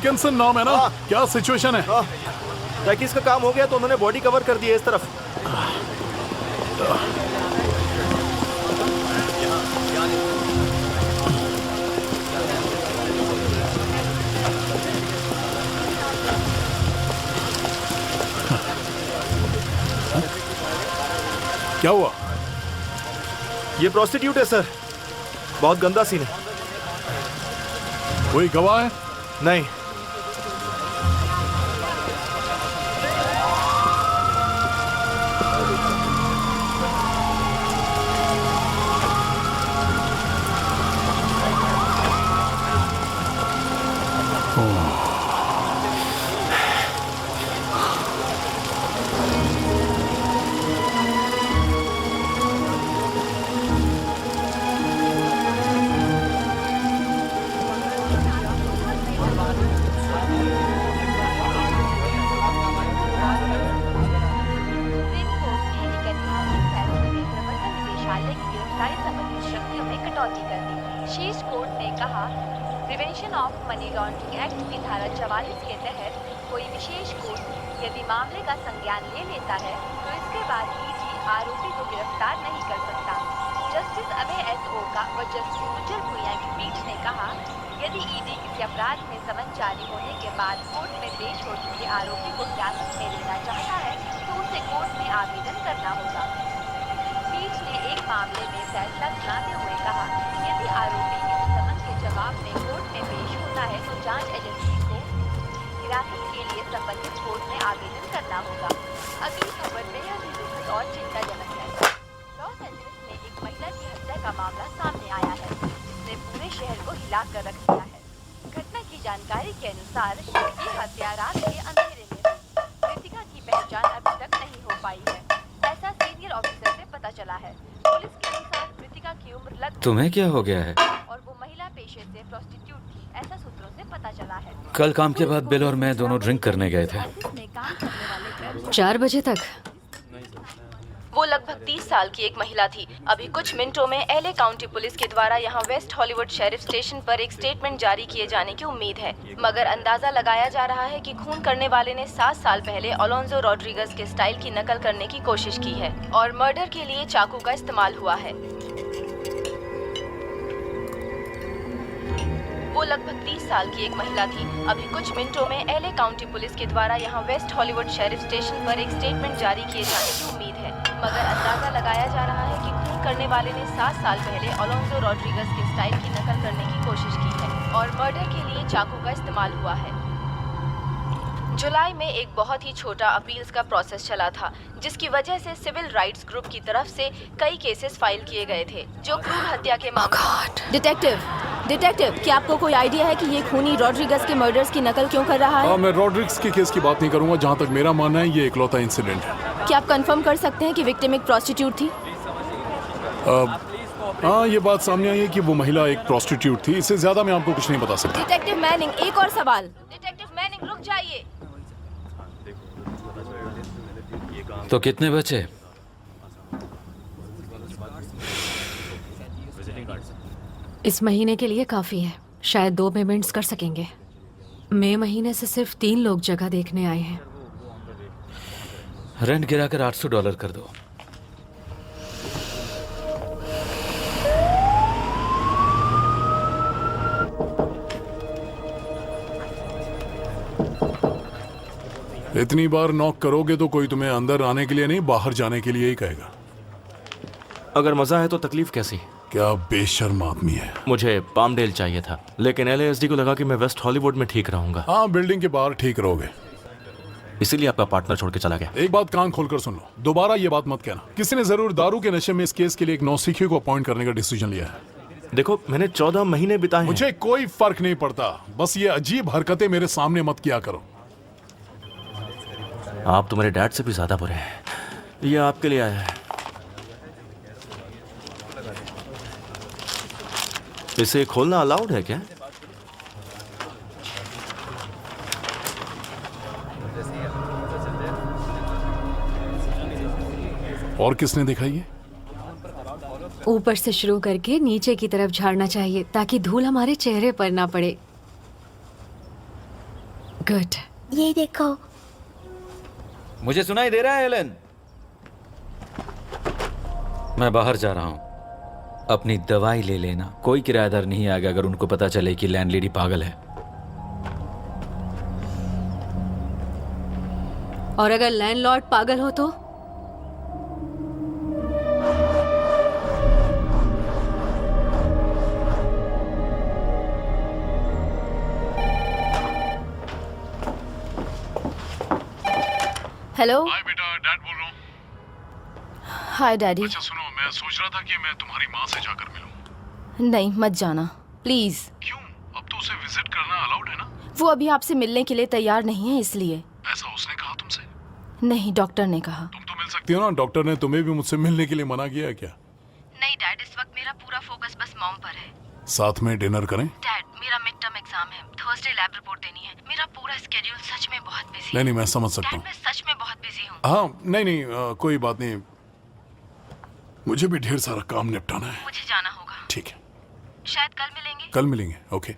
Wilkinson नाम है ना? क्या सिचुएशन है? टैकिस का काम हो गया तो उन्होंने बॉडी कवर कर दी है इस तरफ। क्या हुआ? ये प्रोस्टिट्यूट है सर, बहुत गंदा सीन है। कोई गवाह है? नहीं। Prevention of money laundering act की धारा 44 के तहत कोई विशेष कोर्ट यदि मामले का संज्ञान ले लेता है तो इसके बाद ईडी आरोपी को गिरफ्तार नहीं कर सकता। जस्टिस अभय एस ओका व जस्टिस उज्जवल भुइयां की पीठ ने कहा, यदि ईडी किसी अपराध में समन जारी होने के बाद कोर्ट में पेश हो चुके आरोपी को हिरासत में लेना चाहता है तो उसे कोर्ट में आवेदन करना होगा। पीठ ने एक मामले में फैसला सुनाते हुए कहा, यदि आरोपी किसी समन के जवाब में कोर्ट में पेश होता है तो जांच एजेंसी को हिरासत के लिए संबंधित कोर्ट में आवेदन करना होगा। अगली खबर बेहद ही दुखद और चिंताजनक है। लॉस एंजलिस में एक महिला की हत्या का मामला सामने आया है, जिसने पूरे शहर को हिला कर रख दिया है। घटना की जानकारी के अनुसार ये हत्या रात के अंधेरे में हुई। मृतका की पहचान अभी तक नहीं हो पाई है, ऐसा सीनियर ऑफिसर से पता चला है। पुलिस के अनुसार मृतका की उम्र लगभग तुम्हें क्या हो गया है? और वो महिला पेशे से प्रोस्टिट्यूट थी, ऐसा सूत्रों से पता चला है। कल काम के बाद बिल और मैं दोनों ड्रिंक करने गए थे। 4 बजे तक। वो लगभग 30 साल की एक महिला थी। अभी कुछ मिनटों में एलए काउंटी पुलिस के द्वारा यहाँ वेस्ट हॉलीवुड शेरिफ स्टेशन पर एक स्टेटमेंट जारी किए जाने की उम्मीद है, मगर अंदाजा लगाया जा रहा है कि खून करने वाले ने 7 साल पहले अलोंजो रॉड्रिगस के स्टाइल की नकल करने की कोशिश की है और मर्डर के लिए चाकू का इस्तेमाल हुआ है। वो लगभग 30 साल की एक महिला थी। अभी कुछ मिनटों में एलए काउंटी पुलिस के द्वारा यहाँ वेस्ट हॉलीवुड शेरिफ स्टेशन पर एक स्टेटमेंट जारी किए जाने की उम्मीद है, मगर अंदाजा लगाया जा रहा है कि खून करने वाले ने 7 साल पहले अलोंजो रॉड्रिगस के स्टाइल की नकल करने की कोशिश की है और मर्डर के लिए चाकू का इस्तेमाल हुआ है। जुलाई में एक बहुत ही छोटा अपील्स का प्रोसेस चला था, जिसकी वजह से सिविल राइट्स ग्रुप की तरफ से कई केसेस फाइल किए गए थे जो क्रूर हत्या के मामले। डिटेक्टिव, क्या आपको कोई आइडिया है कि ये खूनी रॉड्रिगस के मर्डर्स की नकल क्यों कर रहा है? मैं रॉड्रिगस के केस की बात नहीं करूंगा। जहाँ तक मेरा मानना है ये इकलौता इंसिडेंट है। क्या आप कंफर्म कर सकते हैं कि विक्टिम एक प्रोस्टिट्यूट थी? हाँ, ये बात सामने आई है कि वो महिला एक प्रोस्टिट्यूट थी। इससे ज्यादा मैं आपको कुछ नहीं बता सकता। डिटेक्टिव मैनिंग, एक और सवाल। डिटेक्टिव मैनिंग, रुक जाइए। तो कितने बचे? इस महीने के लिए काफी है, शायद 2 पेमेंट्स कर सकेंगे। मई महीने से सिर्फ 3 लोग जगह देखने आए हैं। रेंट गिराकर $800 कर दो। इतनी बार नॉक करोगे तो कोई तुम्हें अंदर आने के लिए नहीं, बाहर जाने के लिए ही कहेगा। अगर मजा है तो तकलीफ कैसी? क्या बेशर्म आदमी है। मुझे पामडेल चाहिए था, लेकिन एलएएसडी को लगा कि मैं वेस्ट हॉलीवुड में ठीक रहूंगा। हाँ, बिल्डिंग के बाहर ठीक रहोगे, इसीलिए आपका पार्टनर छोड़ के चला गया। एक बात कान खोलकर सुन लो, दोबारा ये बात मत कहना। किसी ने जरूर दारू के नशे में इस केस के लिए एक नौसिखिए को अपॉइंट करने का डिसीजन लिया है। देखो, मैंने 14 महीने बिताए हैं। मुझे कोई फर्क नहीं पड़ता, बस ये अजीब हरकतें मेरे सामने मत किया करो। आप तो मेरे डैड से भी ज्यादा बुरे हैं। ये आपके लिए आया है। इसे खोलना अलाउड है क्या? और किसने देखा ये? ऊपर से शुरू करके नीचे की तरफ झाड़ना चाहिए ताकि धूल हमारे चेहरे पर ना पड़े। गुड। ये देखो। मुझे सुनाई दे रहा है एलन? मैं बाहर जा रहा हूं। अपनी दवाई ले लेना। कोई किराएदार नहीं आएगा अगर उनको पता चले कि लैंडलेडी पागल है। और अगर लैंडलॉर्ड पागल हो तो? हेलो। हाय बेटा, डैड बोल रहा हूँ। हाय डैडी। अच्छा सुनो, मैं सोच रहा था कि मैं तुम्हारी माँ से जाकर मिलूं। नहीं, मत जाना प्लीज। क्यों? अब तो उसे विजिट करना अलाउड है ना? वो अभी आपसे मिलने के लिए तैयार नहीं है, इसलिए। ऐसा उसने कहा तुमसे? नहीं, डॉक्टर ने कहा। तुम तो मिल सकती हो ना। डॉक्टर ने तुम्हें भी मुझसे मिलने के लिए मना किया है क्या? नहीं डैड, इस वक्त मेरा पूरा फोकस बस मॉम पर है। साथ में डिनर करें? डैड, मेरा मिड टर्म एग्जाम है, थर्सडे लैब रिपोर्ट देनी है। मेरा पूरा स्केड्यूल सच में बहुत बिजी है। नहीं, मैं समझ सकता डैड, हूँ। मैं सच में बहुत बिजी हूँ। हाँ, नहीं, कोई बात नहीं। मुझे भी ढेर सारा काम निपटाना है। मुझे जाना होगा। ठीक है, शायद कल मिलेंगे। कल मिलेंगे। ओके।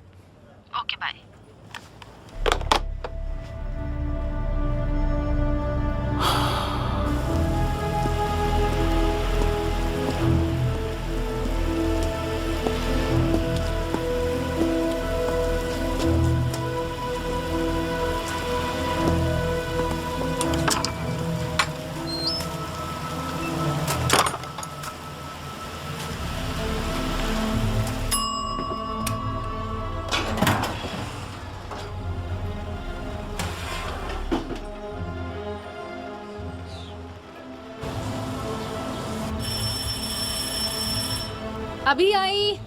Okay, bye. अभी आई।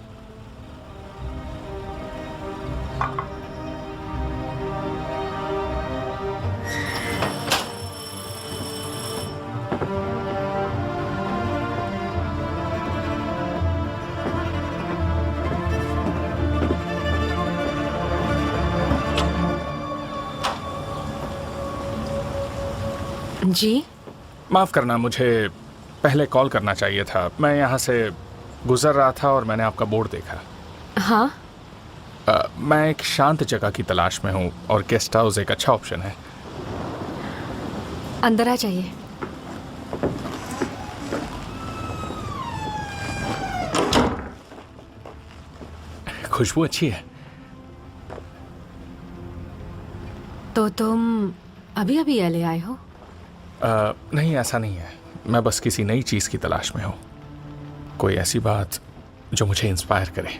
जी? माफ़ करना, मुझे पहले कॉल करना चाहिए था। मैं यहाँ से गुजर रहा था और मैंने आपका बोर्ड देखा। हाँ? मैं एक शांत जगह की तलाश में हूँ और गेस्ट हाउस एक अच्छा ऑप्शन है। अंदर आ जाइए। खुशबू अच्छी है। तो तुम अभी अभी एलए आए हो? नहीं, ऐसा नहीं है। मैं बस किसी नई चीज़ की तलाश में हूँ। कोई ऐसी बात जो मुझे इंस्पायर करे।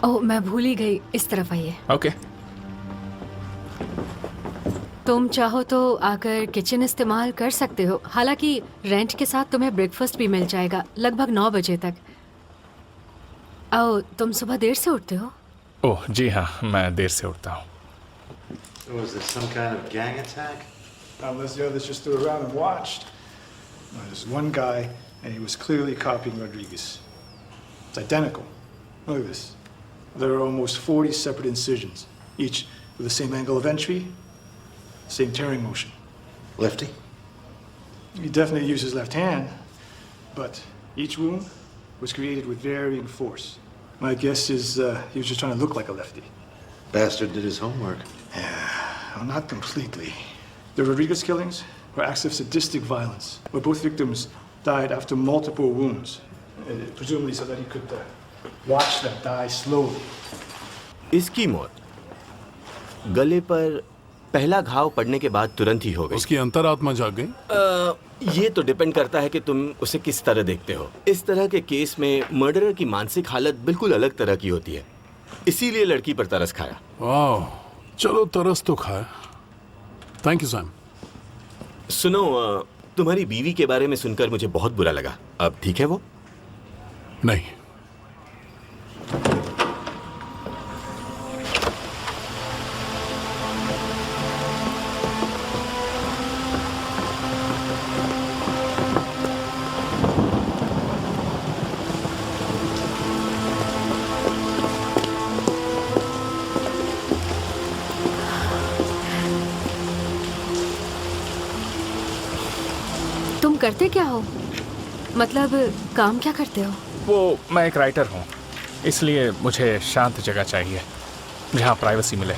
ओह, मैं भूल ही गई। इस तरफ आइए। ओके। तुम चाहो तो आकर किचन इस्तेमाल कर सकते हो। हालांकि रेंट के साथ तुम्हें ब्रेकफास्ट भी मिल जाएगा लगभग 9 बजे तक। आओ, तुम सुबह देर से उठते हो? ओह जी हाँ, मैं देर से उठता हूँ। So was this some kind of gang attack? Unless the others just stood around and watched. No, there's one guy, and he was clearly copying Rodriguez. It's identical. Look at this. There are almost 40 separate incisions, each with the same angle of entry, same tearing motion. Lefty? He definitely used his left hand, but each wound was created with varying force. My guess is he was just trying to look like a lefty. Bastard did his homework. Well, not completely. The Rodriguez killings were acts of sadistic violence, where both victims died after multiple wounds, presumably so that he could watch them die slowly. इसकी मौत गले पर पहला घाव पड़ने के बाद तुरंत ही हो गई। उसकी अंतरात्मा जाग गई? ये तो डिपेंड करता है कि तुम उसे किस तरह देखते हो। इस तरह के केस में मर्डरर की मानसिक हालत बिल्कुल अलग तरह की होती है, इसीलिए लड़की पर तरस खाया। वाह, चलो तरस तो खाया। Thank you Sam. सुनो, तुम्हारी बीवी के बारे में सुनकर मुझे बहुत बुरा लगा। अब ठीक है वो? नहीं। तुम करते क्या हो? मतलब काम क्या करते हो? वो मैं एक राइटर हूँ। इसलिए मुझे शांत जगह चाहिए जहाँ प्राइवेसी मिले।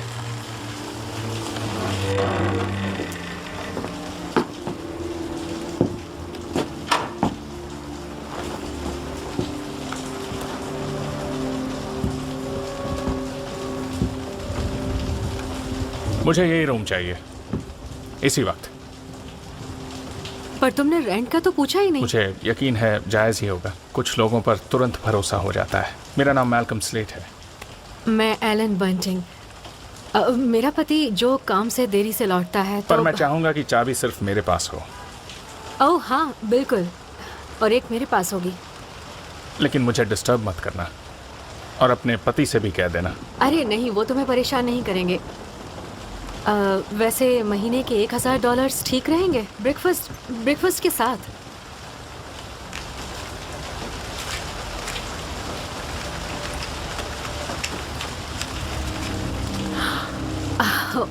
मुझे यही रूम चाहिए इसी वक्त। पर तुमने रेंट का तो पूछा ही नहीं। मुझे यकीन है जायज़ ही होगा। कुछ लोगों पर तुरंत भरोसा हो जाता है। मेरा नाम मैल्कम स्लेट है। मैं एलन बंटिंग। मेरा पति जो काम से देरी से लौटता है तो पर मैं चाहूंगा कि चाबी सिर्फ मेरे पास हो। ओह हाँ बिल्कुल, और एक मेरे पास होगी। लेकिन मुझे डिस्टर्ब मत करना और अपने पति से भी कह देना। अरे नहीं, वो तुम्हें परेशान नहीं करेंगे। वैसे महीने के $1000 ठीक रहेंगे ब्रेकफास्ट के साथ।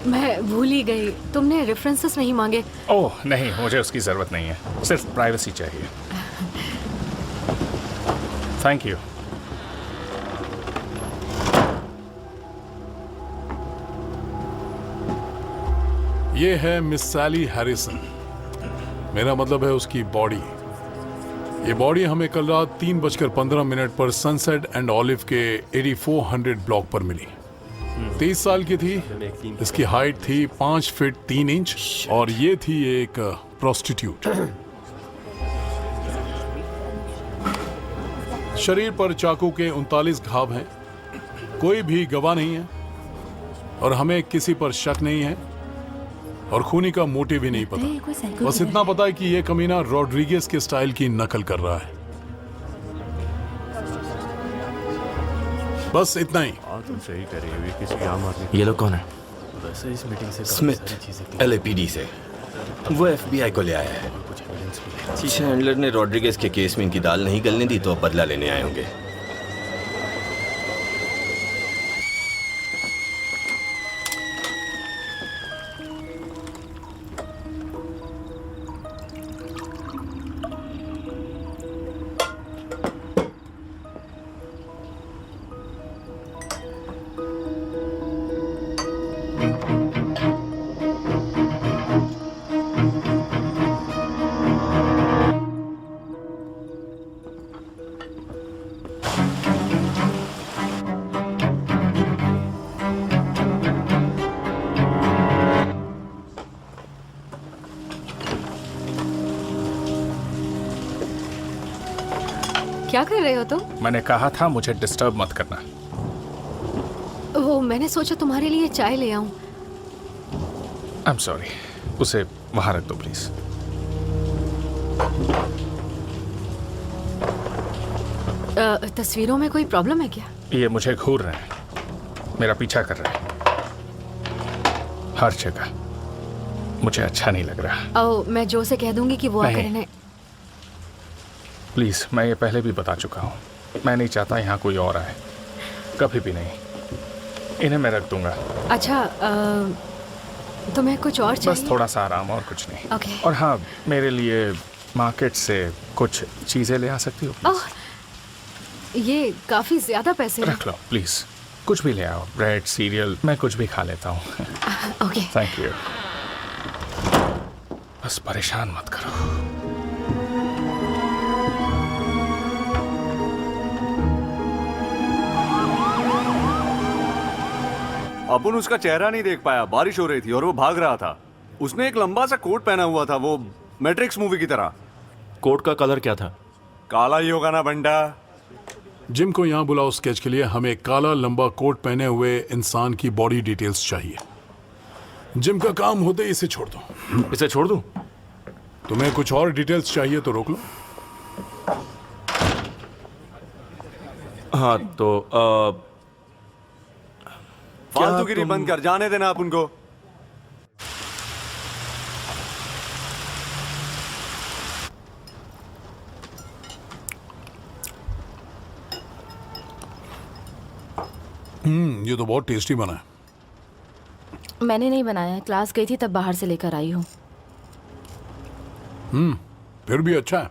मैं भूल ही गई, तुमने रेफरेंसेस नहीं मांगे। ओह नहीं, मुझे उसकी ज़रूरत नहीं है, सिर्फ प्राइवेसी चाहिए। Thank you. ये है मिस सैली हैरिसन। मेरा मतलब है उसकी बॉडी। ये बॉडी हमें कल रात 3:15 पर सनसेट एंड ऑलिव के 8400 ब्लॉक पर मिली। 23 साल की थी। इसकी हाइट थी 5 फीट 3 इंच और ये थी एक प्रोस्टिट्यूट। शरीर पर चाकू के 39 घाव हैं। कोई भी गवाह नहीं है और हमें किसी पर शक नहीं है और खूनी का मोटिव भी नहीं पता। बस इतना पता है कि ये कमीना रॉड्रिगेज के स्टाइल की नकल कर रहा है। बस इतना ही। तुम सही कर रही हो, किसी आम आदमी। ये लोग कौन है? वैसे इस मीटिंग से स्मिथ, LAPD से। वो FBI को ले आया है। चैंडलर ने रॉड्रिगेज के केस में इनकी दाल नहीं गलने दी तो अब बदला लेने आए होंगे। क्या कर रहे हो तुम? मैंने कहा था मुझे डिस्टर्ब मत करना। वो मैंने सोचा तुम्हारे लिए चाय ले आऊं। आई एम सॉरी, उसे वहां रख दो प्लीज। तस्वीरों में कोई प्रॉब्लम है क्या? ये मुझे घूर रहे हैं, मेरा पीछा कर रहे हैं हर जगह। मुझे अच्छा नहीं लग रहा। ओ, मैं जो से कह दूंगी कि वो आकर इन्हें। प्लीज, मैं ये पहले भी बता चुका हूँ। मैं नहीं चाहता यहाँ कोई और आए, कभी भी नहीं। इन्हें मैं रख दूंगा। अच्छा, तुम्हें कुछ और चाहिए? बस थोड़ा सा आराम और कुछ नहीं। ओके। और हाँ, मेरे लिए मार्केट से कुछ चीजें ले आ सकती हो? ओह, ये काफी ज्यादा पैसे हैं। रख लो प्लीज, कुछ भी ले आओ। ब्रेड, सीरियल, मैं कुछ भी खा लेता हूँ। ओके। Thank you. बस परेशान मत करो। अपन उसका चेहरा नहीं देख पाया, बारिश हो रही थी और वो भाग रहा था। उसने एक लंबा सा कोट पहना हुआ था, वो मैट्रिक्स मूवी की तरह। कोट का कलर क्या था? काला ही होगा ना बंडा। जिम को यहाँ बुलाओ स्केच के लिए। हमें काला लंबा कोट पहने हुए इंसान की बॉडी डिटेल्स चाहिए। जिम का काम होते ही इसे छोड़ दो। इसे छोड़ दूं? तुम्हें कुछ और डिटेल्स चाहिए तो रोक लो। हाँ तो फालतूगिरी बंद कर, जाने देना आप उनको। ये तो बहुत टेस्टी बना है। मैंने नहीं बनाया, क्लास गई थी तब बाहर से लेकर आई हूँ। फिर भी अच्छा है।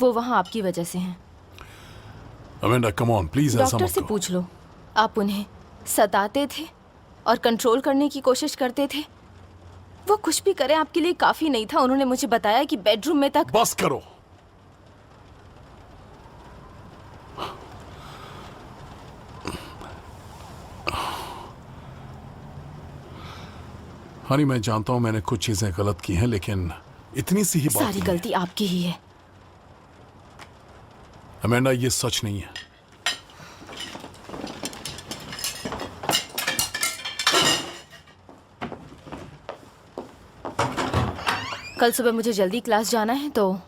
वो वहाँ आपकी वजह से हैं। अमेंडा कम ऑन प्लीज, ऐसा डॉक्टर मत से करो। पूछ लो, आप उन्हें सताते थे और कंट्रोल करने की कोशिश करते थे। वो कुछ भी करे आपके लिए काफी नहीं था। उन्होंने मुझे बताया कि बेडरूम में तक। बस करो। हनी, मैं जानता हूं मैंने कुछ चीजें गलत की हैं, लेकिन इतनी सी ही बात सारी नहीं गलती आपकी ही है। है। अमेंडा, ये सच नहीं है। कल सुबह मुझे जल्दी क्लास जाना है तो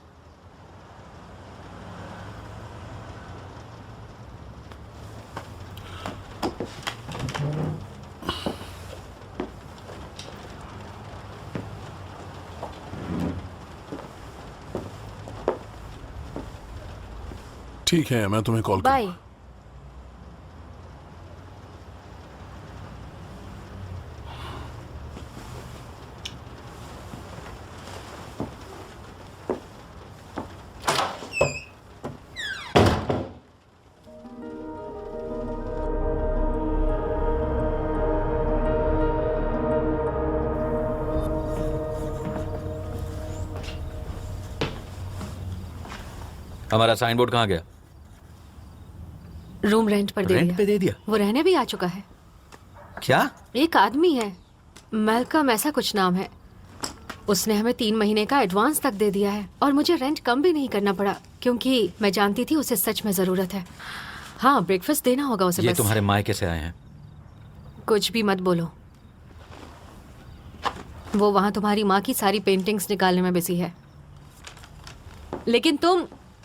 ठीक है, मैं तुम्हें कॉल बाय। हमारा साइन बोर्ड कहाँ गया? रूम रेंट पर दे रेंट दिया। पे दे दिया? वो रहने भी आ चुका है। क्या? एक आदमी है, मैल्कम ऐसा कुछ नाम है। उसने हमें 3 महीने का एडवांस तक दे दिया है और मुझे रेंट कम भी नहीं करना पड़ा क्योंकि मैं जानती थी उसे सच में जरूरत है। हाँ, ब्रेकफास्ट देना होगा उसे। ये बस तुम्हारे मायके से आए हैं? कुछ भी मत बोलो। वो वहां तुम्हारी माँ की सारी पेंटिंग्स निकालने में बिजी है। लेकिन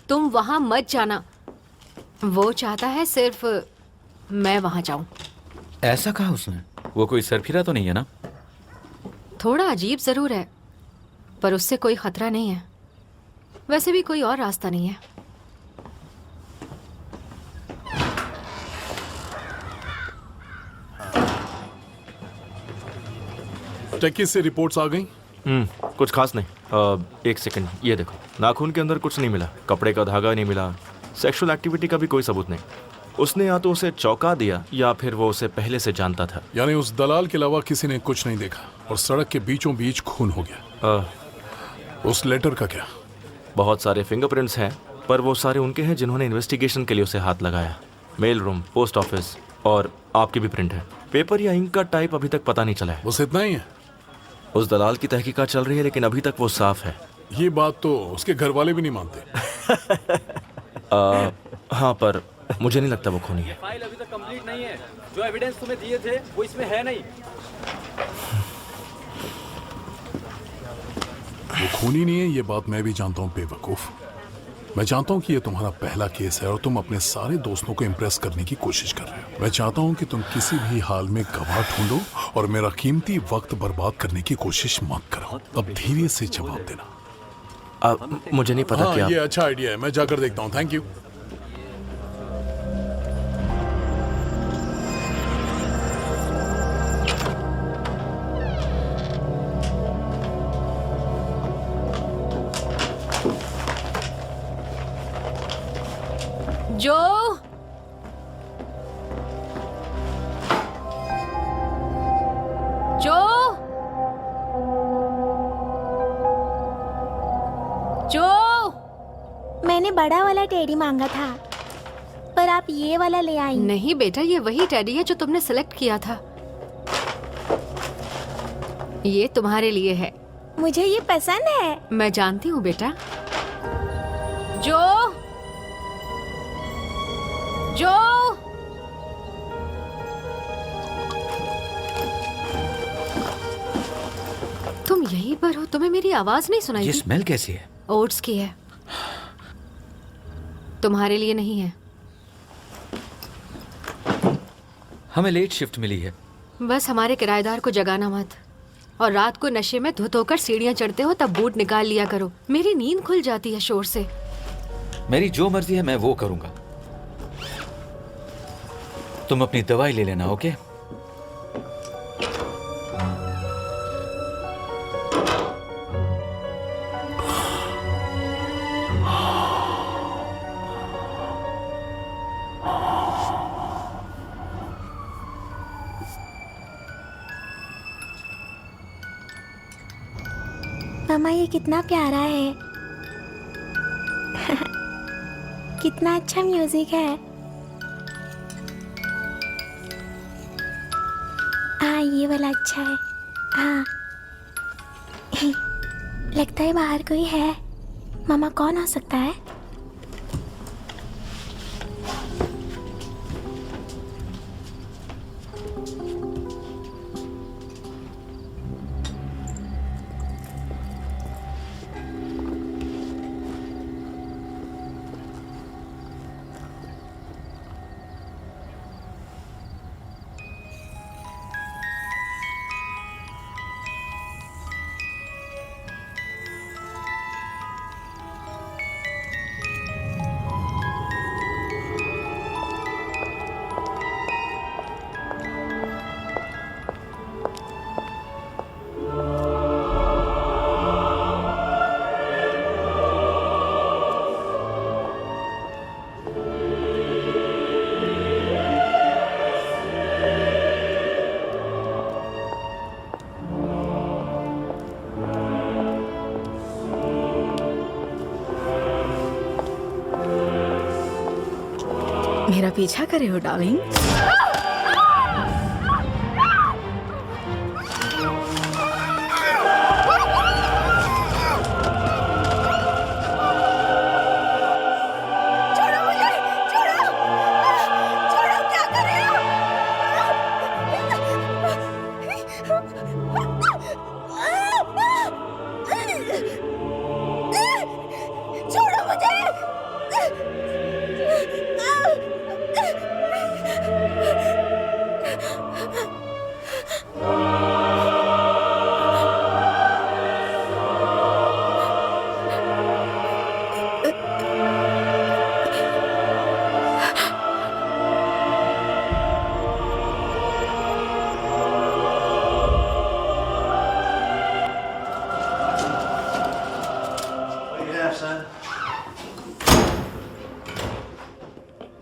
तुम वहां मत जाना। वो चाहता है सिर्फ मैं वहां जाऊं। ऐसा कहा उसने? वो कोई सरफिरा तो नहीं है ना? थोड़ा अजीब जरूर है, पर उससे कोई खतरा नहीं है। वैसे भी कोई और रास्ता नहीं है। टेकी से रिपोर्ट्स आ गई? कुछ खास नहीं। एक सेकंड, ये देखो, नाखून के अंदर कुछ नहीं मिला, कपड़े का धागा नहीं मिला, सेक्सुअल एक्टिविटी का भी कोई सबूत नहीं। उसने या तो उसे चौंका दिया या फिर वो उसे पहले से जानता था। यानी उस दलाल के अलावा किसी ने कुछ नहीं देखा और सड़क के बीचों बीच खून हो गया। उस लेटर का क्या? बहुत सारे फिंगरप्रिंट्स हैं, पर वो सारे उनके हैं जिन्होंने इन्वेस्टिगेशन के लिए उसे हाथ लगाया। मेल रूम, पोस्ट ऑफिस और आपकी भी प्रिंट है। पेपर या इंक का टाइप अभी तक पता नहीं चला है। बस इतना ही है? उस दलाल की तहकीकात चल रही है, लेकिन अभी तक वो साफ है। ये बात तो उसके घर वाले भी नहीं मानते। हाँ, पर मुझे नहीं लगता वो खूनी है। फाइल अभी तक कंप्लीट नहीं है। जो एविडेंस तुम्हें दिए थे वो इसमें है नहीं। वो खूनी नहीं है, ये बात मैं भी जानता हूँ बेवकूफ। मैं जानता हूँ कि ये तुम्हारा पहला केस है और तुम अपने सारे दोस्तों को इम्प्रेस करने की कोशिश कर रहे हो। मैं चाहता हूँ कि तुम किसी भी हाल में गवाह ढूंढो और मेरा कीमती वक्त बर्बाद करने की कोशिश मत करो। अब धीरे से जवाब देना। मुझे नहीं पता क्या। ये अच्छा आइडिया है, मैं जाकर देखता हूँ। Thank you. जो जो जो मैंने बड़ा वाला टेडी मांगा था, पर आप ये वाला ले आई। नहीं बेटा, ये वही टेडी है जो तुमने सेलेक्ट किया था। ये तुम्हारे लिए है। मुझे ये पसंद है। मैं जानती हूँ बेटा। जो जो तुम यहीं पर हो? तुम्हें मेरी आवाज नहीं सुनाई? ये दी? स्मेल कैसी है? ओट्स की है, तुम्हारे लिए नहीं है। हमें लेट शिफ्ट मिली है। बस हमारे किराएदार को जगाना मत, और रात को नशे में धुत होकर सीढ़ियां चढ़ते हो तब बूट निकाल लिया करो। मेरी नींद खुल जाती है शोर से। मेरी जो मर्जी है मैं वो करूंगा। तुम अपनी दवाई ले लेना, ओके? मामा ये कितना प्यारा है। कितना अच्छा म्यूजिक है। हाँ ये वाला अच्छा है। हाँ लगता है बाहर कोई है। मामा कौन हो सकता है? मेरा पीछा करे हो darling?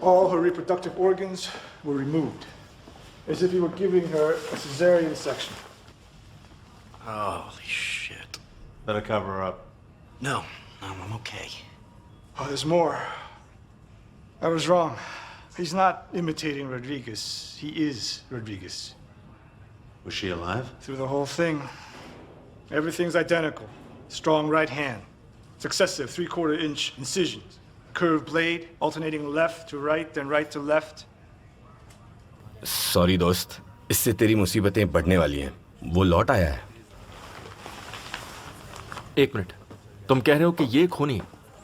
All her reproductive organs were removed, as if you were giving her a cesarean section. Holy shit. Better cover her up. No, I'm okay. Oh, there's more. I was wrong. He's not imitating Rodriguez. He is Rodriguez. Was she alive? Through the whole thing, everything's identical. Strong right hand, successive 3/4 inch incisions, curved blade, alternating left to right, then right to left. Sorry दोस्त, इससे तेरी मुसीबतें बढ़ने वाली हैं। वो लौट आया है। एक मिनट, तुम कह रहे हो कि ये खूनी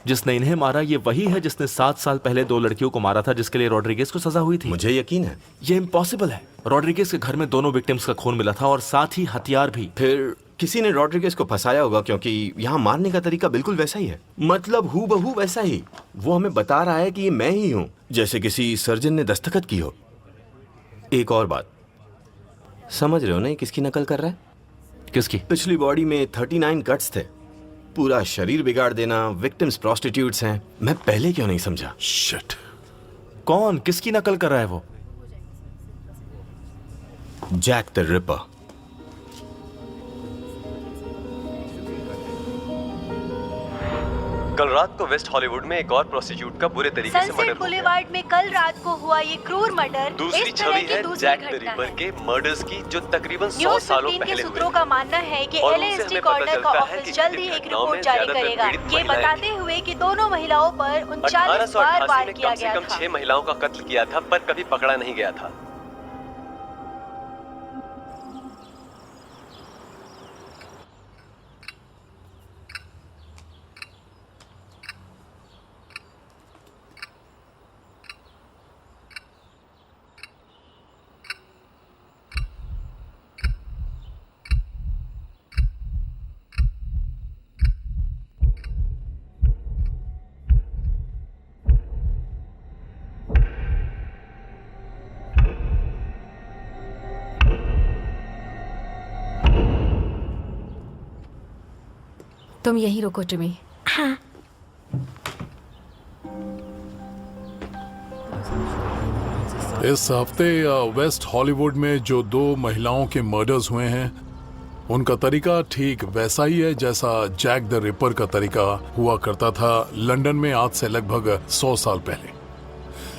जिसने इन्हें मारा ये वही है जिसने 7 साल पहले 2 लड़कियों को मारा था जिसके लिए रॉड्रिगेज को सजा हुई थी? मुझे यकीन है। ये इम्पॉसिबल है। रॉड्रिगेज के घर में दोनों विक्टिम्स का खून मिला था और साथ ही हथियार भी। फिर किसी ने रॉड्रिगेज को फंसाया होगा, क्योंकि यहाँ मारने का तरीका बिल्कुल वैसा ही है। मतलब हूबहू वैसा ही। वो हमें बता रहा है कि ये मैं ही हूँ, जैसे किसी सर्जन ने दस्तखत की हो। एक और बात, समझ रहे हो ना ये किसकी नकल कर रहा है? किसकी? पिछली बॉडी में 39 कट्स थे। पूरा शरीर बिगाड़ देना, विक्टिम्स प्रोस्टिट्यूट्स हैं। मैं पहले क्यों नहीं समझा? शिट। कौन, किसकी नकल कर रहा है वो? Jack the Ripper. कल रात को वेस्ट हॉलीवुड में एक और प्रोस्टिट्यूट का बुरे तरीके से मर्डर सनसेट बुलेवार्ड में कल रात को हुआ ये क्रूर मर्डर दूसरी छवि है जैक द रिपर के मर्डर्स की, जो तकरीबन 100 सालों पहले हुए। सूत्रों का मानना है कि LASD कॉर्नर का ऑफिस जल्द ही एक रिपोर्ट जारी करेगा, ये बताते हुए कि दोनों महिलाओं पर 39 बार वार किया गया था। कम से कम 6 महिलाओं का कत्ल किया था, पर कभी पकड़ा नहीं गया था। तुम यहीं रुको टिमी। हाँ। इस हफ्ते वेस्ट हॉलीवुड में जो 2 महिलाओं के मर्डर्स हुए हैं उनका तरीका ठीक वैसा ही है जैसा जैक द रिपर का तरीका हुआ करता था लंदन में आज से लगभग 100 साल पहले।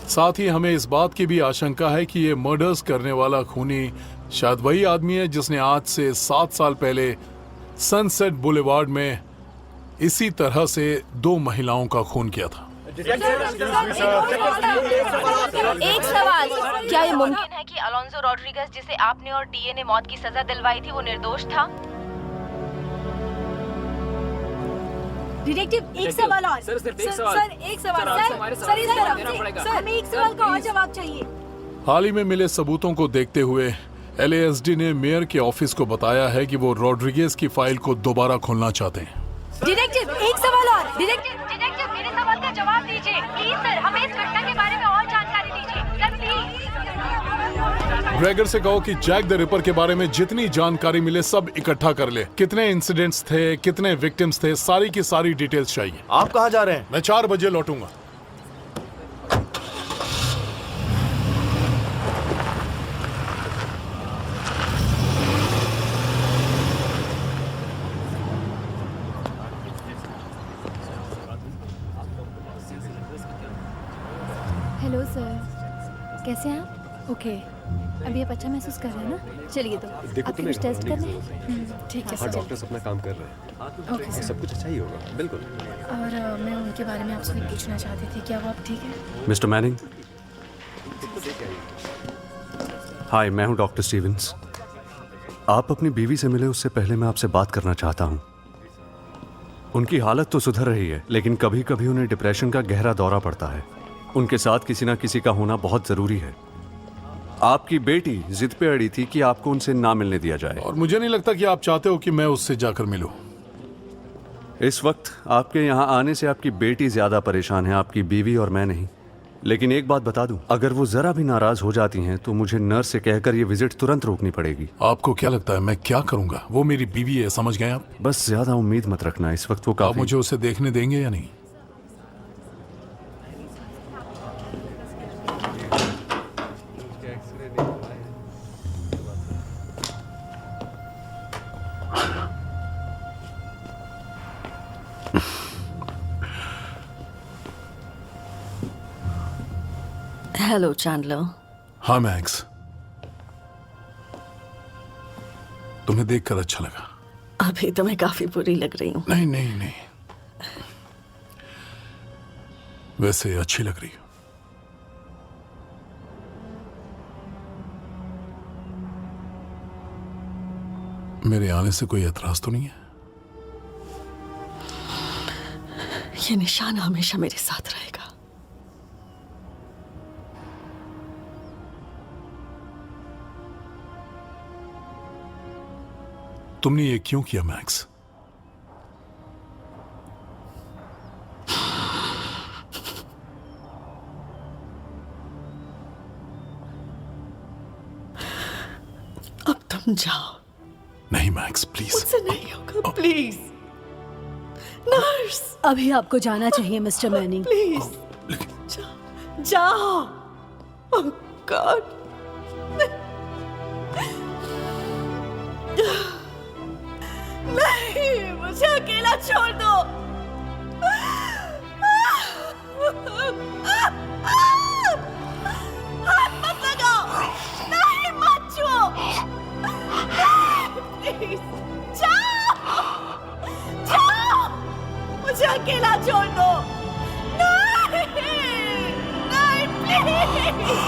साथ ही हमें इस बात की भी आशंका है कि ये मर्डर्स करने वाला खूनी शायद वही आदमी है जिसने आज से 7 साल पहले सनसेट बुलेवार्ड में इसी तरह से 2 महिलाओं का खून किया था। एक सवाल, क्या ये मुमकिन है कि अलोंसो रॉड्रिगेज जिसे आपने और डीए ने मौत की सजा दिलवाई थी वो निर्दोष था? डिटेक्टिव एक सवाल और। सर एक सवाल सर हमें एक सवाल का और जवाब चाहिए। हाल ही में मिले सबूतों को देखते हुए LASD ने मेयर के ऑफिस को बताया है कि वो रॉड्रिगेज की फाइल को दोबारा खोलना चाहते हैं। डिटेक्टिव एक सवाल और। डिटेक्टिव मेरे सवाल का जवाब दीजिए प्लीज सर, हमें इस घटना के बारे में और जानकारी दीजिए सर प्लीज। ग्रेगर से कहो कि जैक द रिपर के बारे में जितनी जानकारी मिले सब इकट्ठा कर ले। कितने इंसिडेंट्स थे, कितने विक्टिम्स थे, सारी की सारी डिटेल्स चाहिए। आप कहाँ जा रहे हैं? मैं 4 बजे लौटूंगा। हेलो सर, कैसे हैं आप? ओके, अभी आप अच्छा महसूस कर रहे हैं ना? चलिए तो आपके कुछ टेस्ट करने हैं। ठीक है सर। डॉक्टर्स अपना काम कर रहे हैं। Okay sir. सब कुछ अच्छा ही होगा। बिल्कुल। और मैं उनके बारे में आपसे पूछना चाहती थी, क्या वो आप ठीक है? मिस्टर मैनिंग, हाय, मैं हूं डॉक्टर स्टीवंस। आप अपनी बीवी से मिले उससे पहले मैं आपसे बात करना चाहता हूं। उनकी हालत तो सुधर रही है, लेकिन कभी कभी उन्हें डिप्रेशन का गहरा दौरा पड़ता है। उनके साथ किसी ना किसी का होना बहुत जरूरी है। आपकी बेटी जिद पे अड़ी थी कि आपको उनसे ना मिलने दिया जाए, और मुझे नहीं लगता कि आप चाहते हो कि मैं उससे जाकर मिलूं। इस वक्त आपके यहाँ आने से आपकी बेटी ज्यादा परेशान है, आपकी बीवी और मैं नहीं। लेकिन एक बात बता दूं, अगर वो जरा भी नाराज हो जाती हैं तो मुझे नर्स से कहकर ये विजिट तुरंत रोकनी पड़ेगी। आपको क्या लगता है मैं क्या करूंगा? वो मेरी बीवी है, समझ गए आप? बस ज्यादा उम्मीद मत रखना, इस वक्त वो आप काफी। मुझे उसे देखने देंगे या नहीं? Hello Chandler. हाँ मैक्स, तुम्हें देखकर अच्छा लगा। अभी तो मैं काफी बुरी लग रही हूँ। नहीं नहीं नहीं, वैसे अच्छी लग रही हो। मेरे आने से कोई एतराज तो नहीं है? ये निशान हमेशा मेरे साथ रहेगा। तुमने ये क्यों किया मैक्स? अब तुम जाओ। नहीं मैक्स, प्लीज। मुझसे नहीं होगा, प्लीज। नर्स, अभी आपको जाना चाहिए मिस्टर मैनिंग। प्लीज जाओ। ओह गॉड। नहीं, मुझे अकेला छोड़ दो। हाथ मत लगाओ। नहीं, मत छुओ। प्लीज जाओ, जाओ। मुझे अकेला छोड़ दो। नहीं, नहीं, प्लीज नहीं।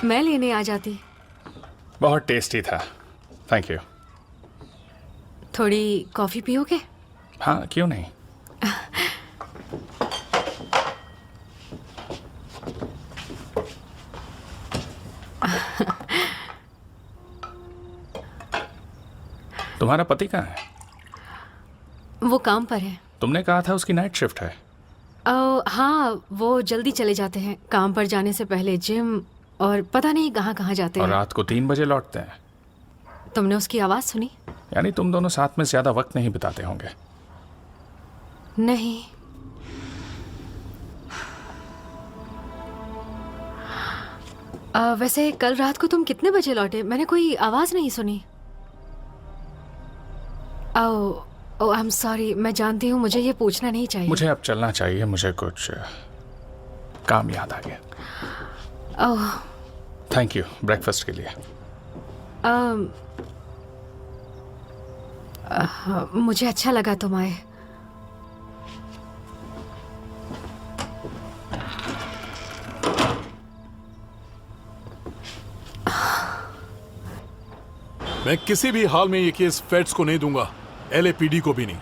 मैं लेने आ जाती। बहुत टेस्टी था, थैंक यू। थोड़ी कॉफी पियोगे? हाँ, क्यों नहीं। तुम्हारा पति कहाँ है? वो काम पर है। तुमने कहा था उसकी नाइट शिफ्ट है। हाँ, वो जल्दी चले जाते हैं। काम पर जाने से पहले जिम और पता नहीं कहाँ कहाँ जाते और हैं। रात को 3 बजे लौटते हैं। तुमने उसकी आवाज़ सुनी? यानी तुम दोनों साथ में ज्यादा वक्त नहीं बिताते होंगे। नहीं। वैसे कल रात को तुम कितने बजे लौटे? मैंने कोई आवाज नहीं सुनी। ओह आई एम सॉरी, मैं जानती हूँ मुझे ये पूछना नहीं चाहिए। मुझे अब चलना चाहिए, मुझे कुछ काम याद आ गया। ओह थैंक यू ब्रेकफास्ट के लिए। मुझे अच्छा लगा तुम आए। मैं किसी भी हाल में ये केस फेड्स को नहीं दूंगा, LAPD को भी नहीं।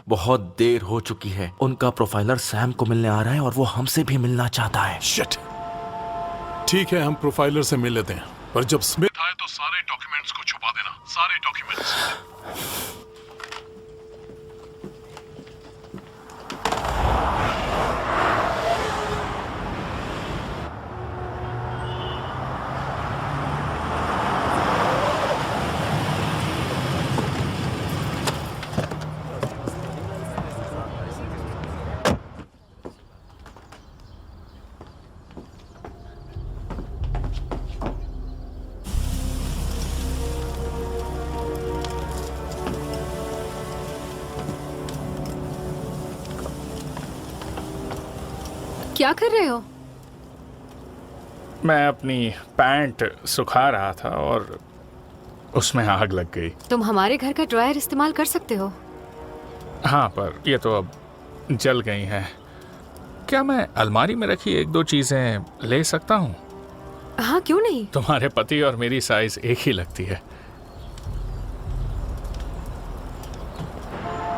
बहुत देर हो चुकी है। उनका प्रोफाइलर सैम को मिलने आ रहा है और वो हमसे भी मिलना चाहता है। शिट। ठीक है, हम प्रोफाइलर से मिल लेते हैं, पर जब स्मिथ आए तो सारे डॉक्यूमेंट्स को छुपा देना, सारे डॉक्यूमेंट्स। क्या कर रहे हो? मैं अपनी पैंट सुखा रहा था और उसमें आग लग गई। तुम हमारे घर का ड्रायर इस्तेमाल कर सकते हो। हाँ, पर ये तो अब जल गई हैं। क्या मैं अलमारी में रखी एक दो चीजें ले सकता हूँ? हाँ, क्यों नहीं। तुम्हारे पति और मेरी साइज एक ही लगती है।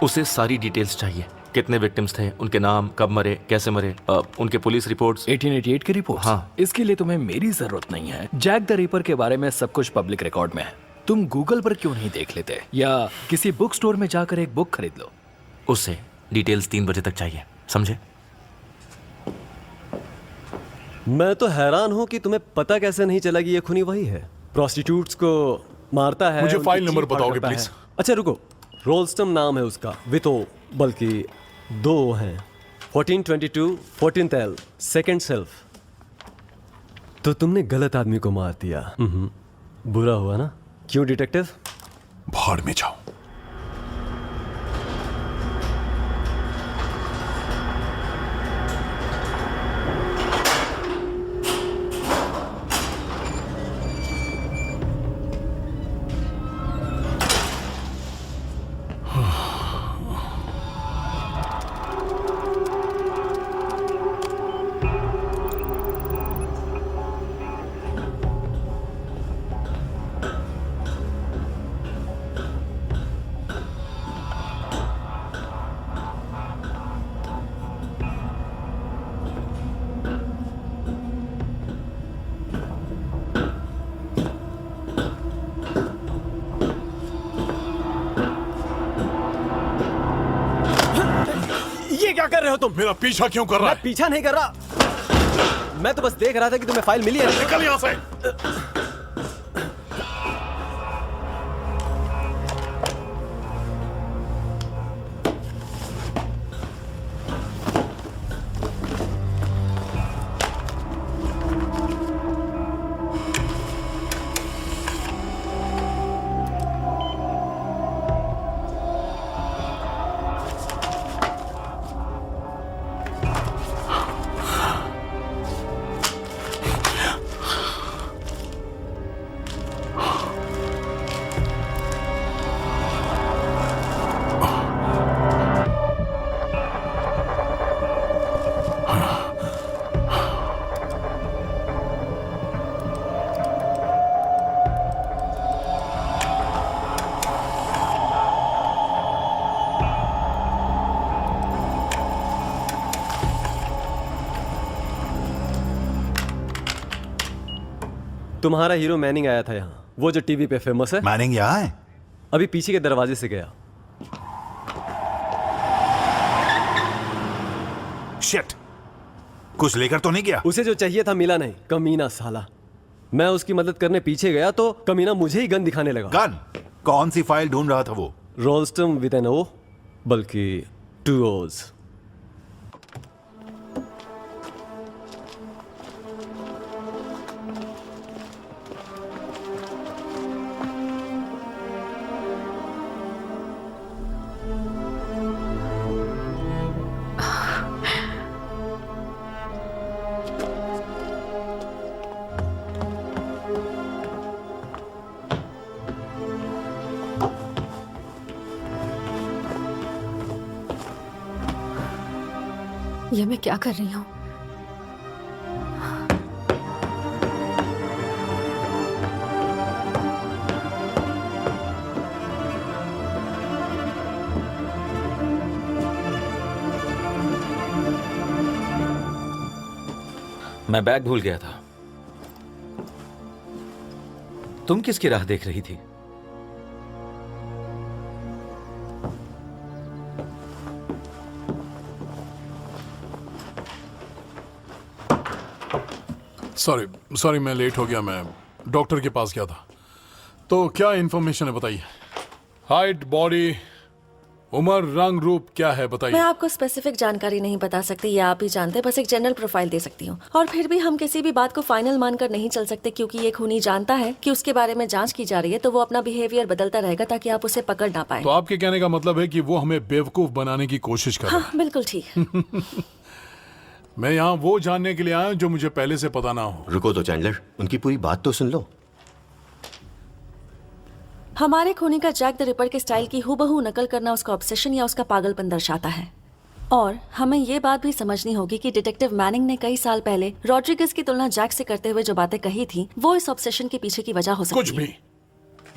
उसे सारी डिटेल्स चाहिए। कितने विक्टिम्स थे, उनके नाम, कब मरे, कैसे मरे, उनके पुलिस रिपोर्ट्स। 1888 की रिपोर्ट। हाँ। इसके लिए तुम्हें मेरी जरूरत नहीं है। जैक द रिपर के बारे में सब कुछ पब्लिक रिकॉर्ड में है। तुम गूगल पर क्यों नहीं देख लेते, या किसी बुक स्टोर में जाकर एक बुक खरीद लो। उससे डिटेल्स 3 बजे तक चाहिए, समझे? मैं तो हैरान हूँ कि तुम्हें पता कैसे नहीं चला कि ये खूनी वही है। प्रोस्टिट्यूट्स को मारता है। मुझे उनकी फाइल नंबर चीख फाड़ बताओगे करता प्लीज? है। अच्छा रुको, रोल्स्टम नाम है उसका, वितो, बल्कि 2 हैं। 1422 14th L, सेकेंड सेल्फ। तो तुमने गलत आदमी को मार दिया। बुरा हुआ ना? क्यों डिटेक्टिव? भाड़ में जाओ। क्या कर रहे हो तुम? मेरा पीछा क्यों कर रहा है? मैं पीछा नहीं कर रहा, मैं तो बस देख रहा था कि तुम्हें फाइल मिली है। निकल यहाँ से। तुम्हारा हीरो मैनिंग आया था यहाँ, वो जो टीवी पे फेमस है। मैनिंग यहाँ है? अभी पीछे के दरवाजे से गया। शिट, कुछ लेकर तो नहीं गया? उसे जो चाहिए था मिला नहीं, कमीना साला। मैं उसकी मदद करने पीछे गया तो कमीना मुझे ही गन दिखाने लगा। गन? कौन सी फाइल ढूंढ रहा था वो? रोल्स्टम विद एन ओ, बल्कि 2 O's। ये मैं क्या कर रही हूँ? मैं बैग भूल गया था। तुम किसकी राह देख रही थी? सॉरी मैं लेट हो गया। मैं डॉक्टर के पास गया था। तो क्या इन्फॉर्मेशन है बताइए? हाइट, बॉडी, उम्र, रंग, रूप क्या है बताइए? मैं आपको स्पेसिफिक जानकारी नहीं बता सकती, ये आप ही जानते, बस एक जनरल प्रोफाइल दे सकती हूँ। और फिर भी हम किसी भी बात को फाइनल मानकर नहीं चल सकते, क्योंकि ये खूनी जानता है कि उसके बारे में जांच की जा रही है, तो वो अपना बिहेवियर बदलता रहेगा ताकि आप उसे पकड़ ना पाए। तो आपके कहने का मतलब है कि वो हमें बेवकूफ बनाने की कोशिश कर रहा है? हाँ, बिल्कुल ठीक। मैं यहाँ वो जानने के लिए आया हूँ जो मुझे पहले से पता ना हो। रुको तो चैंडलर, उनकी पूरी बात तो सुन लो। हमारे खूनी का जैक द रिपर के स्टाइल की हूबहू नकल करना उसका ऑब्सेशन या उसका पागलपन दर्शाता है। और हमें ये बात भी समझनी होगी कि डिटेक्टिव मैनिंग ने कई साल पहले रॉड्रिगेज की तुलना जैक से करते हुए जो बातें कही थी, वो इस ऑब्सेशन के पीछे की वजह हो सकती है। कुछ भी।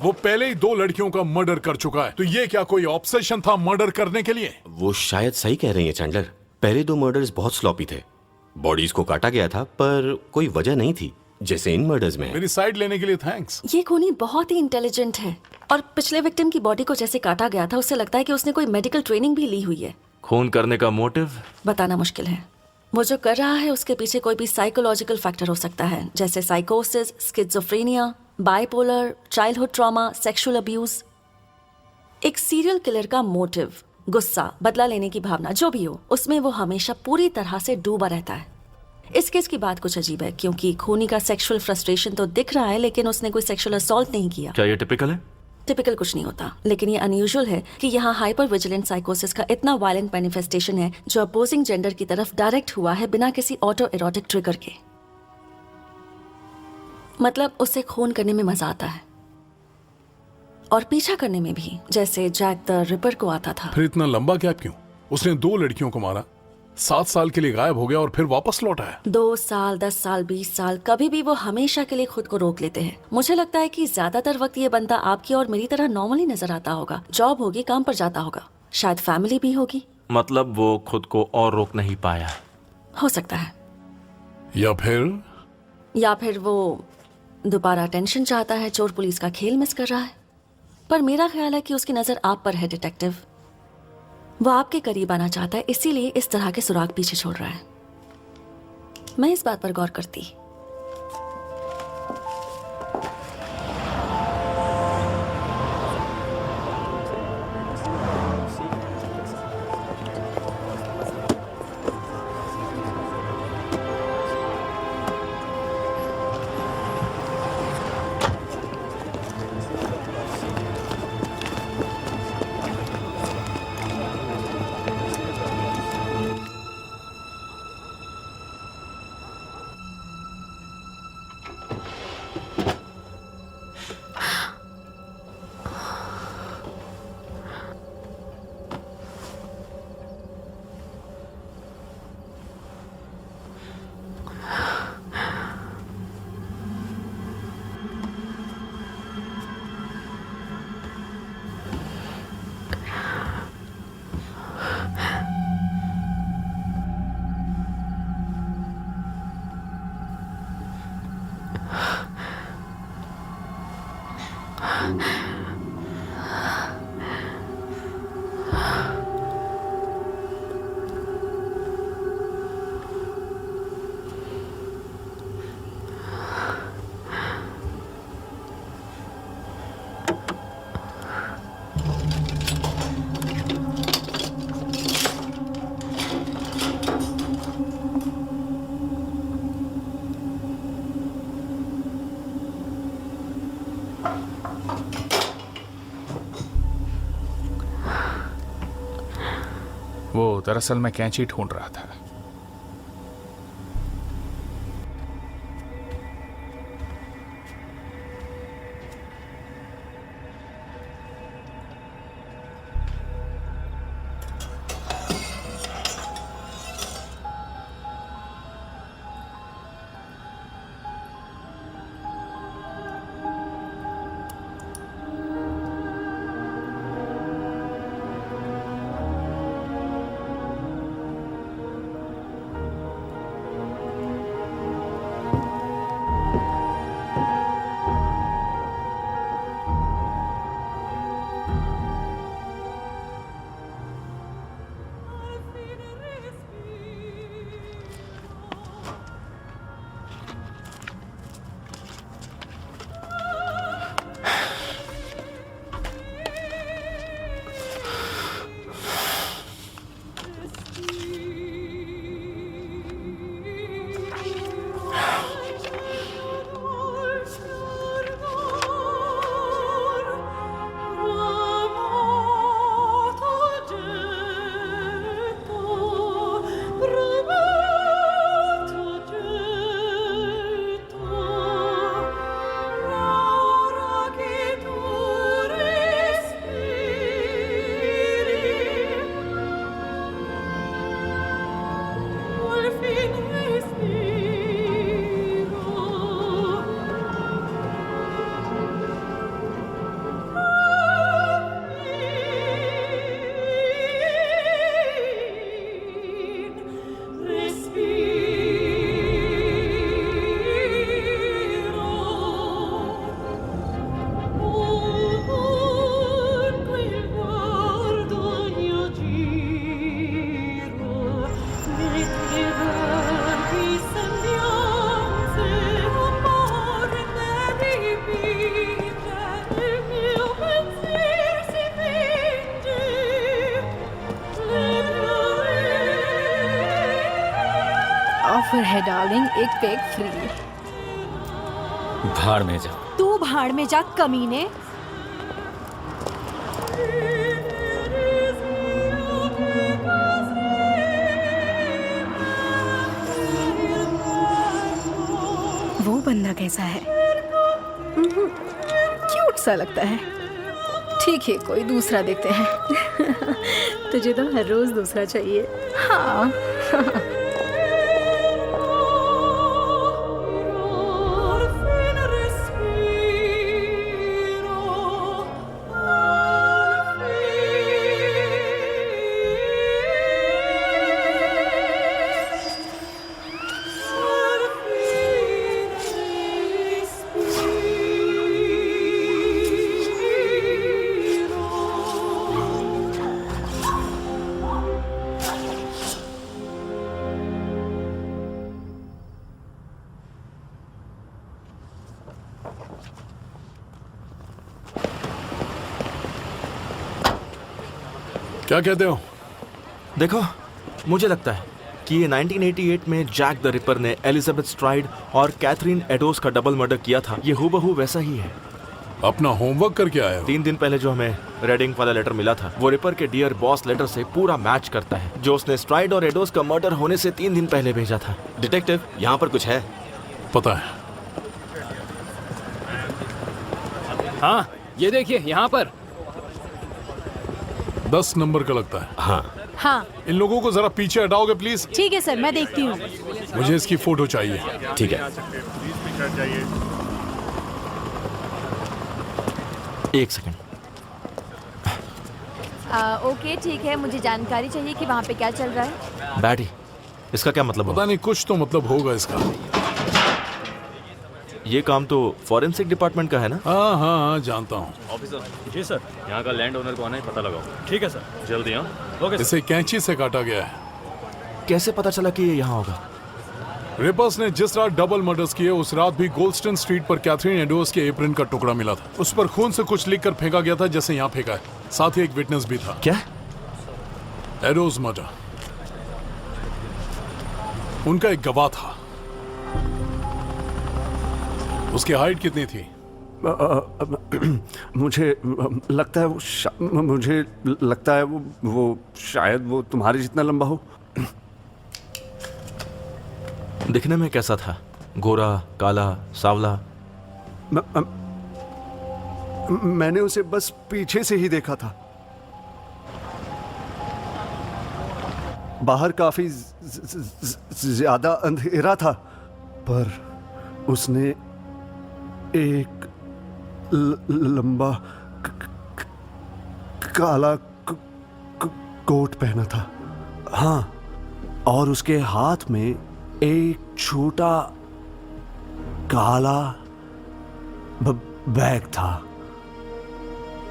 वो पहले ही 2 लड़कियों का मर्डर कर चुका है, तो ये क्या कोई ऑब्सेशन था मर्डर करने के लिए? वो शायद सही कह रही है चैंडलर। पहले 2 मर्डर्स बहुत स्लॉपी थे। बॉडीज को काटा गया था पर कोई वजह नहीं थी, जैसे इन मर्डर्स में। मेरी साइड लेने के लिए थैंक्स। ये खूनी बहुत ही इंटेलिजेंट है और पिछले विक्टिम की बॉडी को जैसे काटा गया था, उससे लगता है कि उसने कोई मेडिकल ट्रेनिंग भी ली हुई है। खून करने का मोटिव बताना मुश्किल है। वो जो कर रहा है उसके पीछे कोई भी साइकोलॉजिकल फैक्टर हो सकता है, जैसे साइकोसिस, schizophrenia, bipolar, childhood trauma, sexual abuse. एक सीरियल किलर का मोटिव, गुस्सा, बदला लेने की भावना, जो भी हो, उसमें वो हमेशा पूरी तरह से डूबा रहता है। इस केस की बात कुछ अजीब है, क्योंकि खूनी का सेक्सुअल फ्रस्ट्रेशन तो दिख रहा है, लेकिन उसने कोई सेक्सुअल असॉल्ट नहीं किया। क्या ये टिपिकल है? टिपिकल कुछ नहीं होता, लेकिन ये अनयूजुअल है कि यहाँ हाइपर विजिलेंट साइकोसिस का इतना वायलेंट मैनिफेस्टेशन है जो अपोजिंग जेंडर की तरफ डायरेक्ट हुआ है बिना किसी ऑटो एरोटिक ट्रिगर के। मतलब उसे खून करने में मजा आता है और पीछा करने में भी, जैसे जैक द रिपर को आता था। फिर इतना लंबा गैप क्यों? उसने 2 लड़कियों को मारा, 7 साल के लिए गायब हो गया और फिर वापस लौट आया। 2 साल, 10 साल, 20 साल, कभी भी वो हमेशा के लिए खुद को रोक लेते हैं। मुझे लगता है कि ज्यादातर वक्त ये बंदा आपकी और मेरी तरह नॉर्मली नजर आता होगा। जॉब होगी, काम पर जाता होगा, शायद फैमिली भी होगी। मतलब वो खुद को और रोक नहीं पाया? हो सकता है। या फिर वो दोबारा अटेंशन चाहता है, चोर पुलिस का खेल मिस कर रहा है। पर मेरा ख्याल है कि उसकी नजर आप पर है डिटेक्टिव। वो आपके करीब आना चाहता है, इसीलिए इस तरह के सुराग पीछे छोड़ रहा है। मैं इस बात पर गौर करती। वो दरअसल मैं कैंची ढूंढ रहा था। ऑफर है डार्लिंग, एक पैक फ्री। भाड़ में जा। तू भाड़ में जा कमीने। वो बंदा कैसा है? क्यूट सा लगता है। ठीक है, कोई दूसरा देखते हैं। तुझे तो हर रोज दूसरा चाहिए। हाँ। क्या कहते हो? देखो, मुझे लगता है कि ये 1988 में जैक द रिपर ने एलिजाबेथ स्ट्राइड और कैथरीन एडोस का डबल मर्डर किया था। ये हूबहू वैसा ही है। अपना होमवर्क करके आया हो? 3 दिन पहले जो हमें रेडिंग वाला लेटर मिला था, वो रिपर के डियर बॉस लेटर से पूरा मैच करता है, जो उसने स्ट्राइड और एडोस का मर्डर होने से 3 दिन पहले भेजा था। डिटेक्टिव, यहाँ पर कुछ है? पता है। हाँ, ये देखिए यहाँ पर 10 नंबर का लगता है। हाँ। इन लोगों को जरा पीछे हटाओगे प्लीज? ठीक है सर, मैं देखती हूँ। मुझे इसकी फोटो चाहिए। ठीक है। 1 सेकंड। ओके ठीक है, मुझे जानकारी चाहिए कि वहाँ पे क्या चल रहा है। बैठी, इसका क्या मतलब? पता नहीं, कुछ तो मतलब होगा इसका। ये काम तो फॉरेंसिक डिपार्टमेंट का है ना? हाँ हाँ हाँ, जानता हूँ। ऑफिसर। जी सर, यहाँ का लैंड ओनर कौन है पता लगाओ। ठीक है सर, जल्दी। हाँ, ओके। इसे कैंची से काटा गया है। कैसे पता चला कि ये यहाँ होगा? रिपर्स ने जिस रात डबल मर्डर्स किए, उस रात भी गोल्डस्टन स्ट्रीट पर कैथरीन एडोस के एप्रन का टुकड़ा मिला था। उस पर खून से कुछ लिखकर फेंका गया था, जैसे यहाँ फेंका है। साथ ही एक विटनेस भी था। क्या? एडोस मर्डर। उनका एक गवाह था। उसकी हाइट कितनी थी? मुझे लगता है मुझे लगता है वो शायद वो तुम्हारे जितना लंबा हो। दिखने में कैसा था? गोरा, काला, सावला? मैंने उसे बस पीछे से ही देखा था। बाहर काफी ज्यादा अंधेरा था, पर उसने एक लंबा काला कोट पहना था। हाँ, और उसके हाथ में एक छोटा काला बैग था।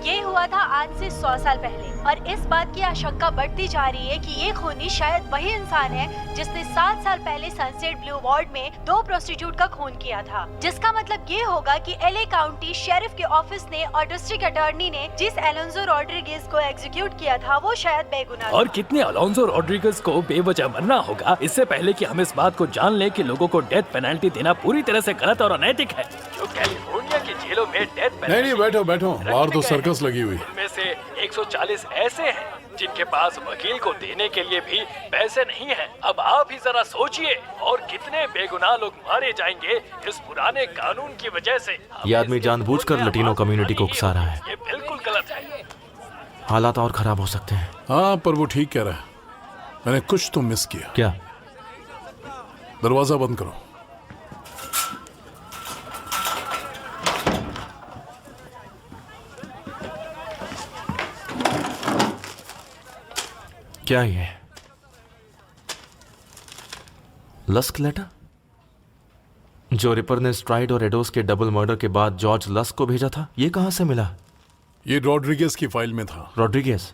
ये हुआ था आज से 100 साल पहले, और इस बात की आशंका बढ़ती जा रही है कि ये खूनी शायद वही इंसान है जिसने 7 साल पहले सनसेट ब्लू वार्ड में 2 प्रोस्टिट्यूट का खून किया था। जिसका मतलब ये होगा कि एलए काउंटी शेरिफ के ऑफिस ने और डिस्ट्रिक्ट अटॉर्नी ने जिस एलोंजो रॉड्रिगेज को एग्जीक्यूट किया था, वो शायद बेगुनाह और कितने अलोंजो रॉड्रिगेज को बेवजह मरना होगा, इससे पहले कि हम इस बात को जान लें कि लोगों को डेथ पेनल्टी देना पूरी तरह से गलत और अनैतिक है। जो कैलिफोर्निया की जेलों में डेथ पेनल्टी नहीं, बैठो बैठो, बाहर तो सर्कस लगी हुई। उनमें से 140 ऐसे हैं जिनके पास वकील को देने के लिए भी पैसे नहीं हैं। अब आप ही जरा सोचिए, और कितने बेगुनाह लोग मारे जाएंगे इस पुराने कानून की वजह से। ये आदमी जानबूझकर लटीनो कम्युनिटी को उकसा रहा है। ये बिल्कुल गलत है। हालात और खराब हो सकते हैं। हाँ, पर वो ठीक कह रहा है। मैंने कुछ तो मिस किया। क्या? दरवाजा बंद करो। क्या ये लस्क लेटर जो रिपर ने स्ट्राइड और एडोस के डबल मर्डर के बाद जॉर्ज लस्क को भेजा था, ये कहां से मिला? ये रॉड्रिगेज की फाइल में था। रॉड्रिगेज?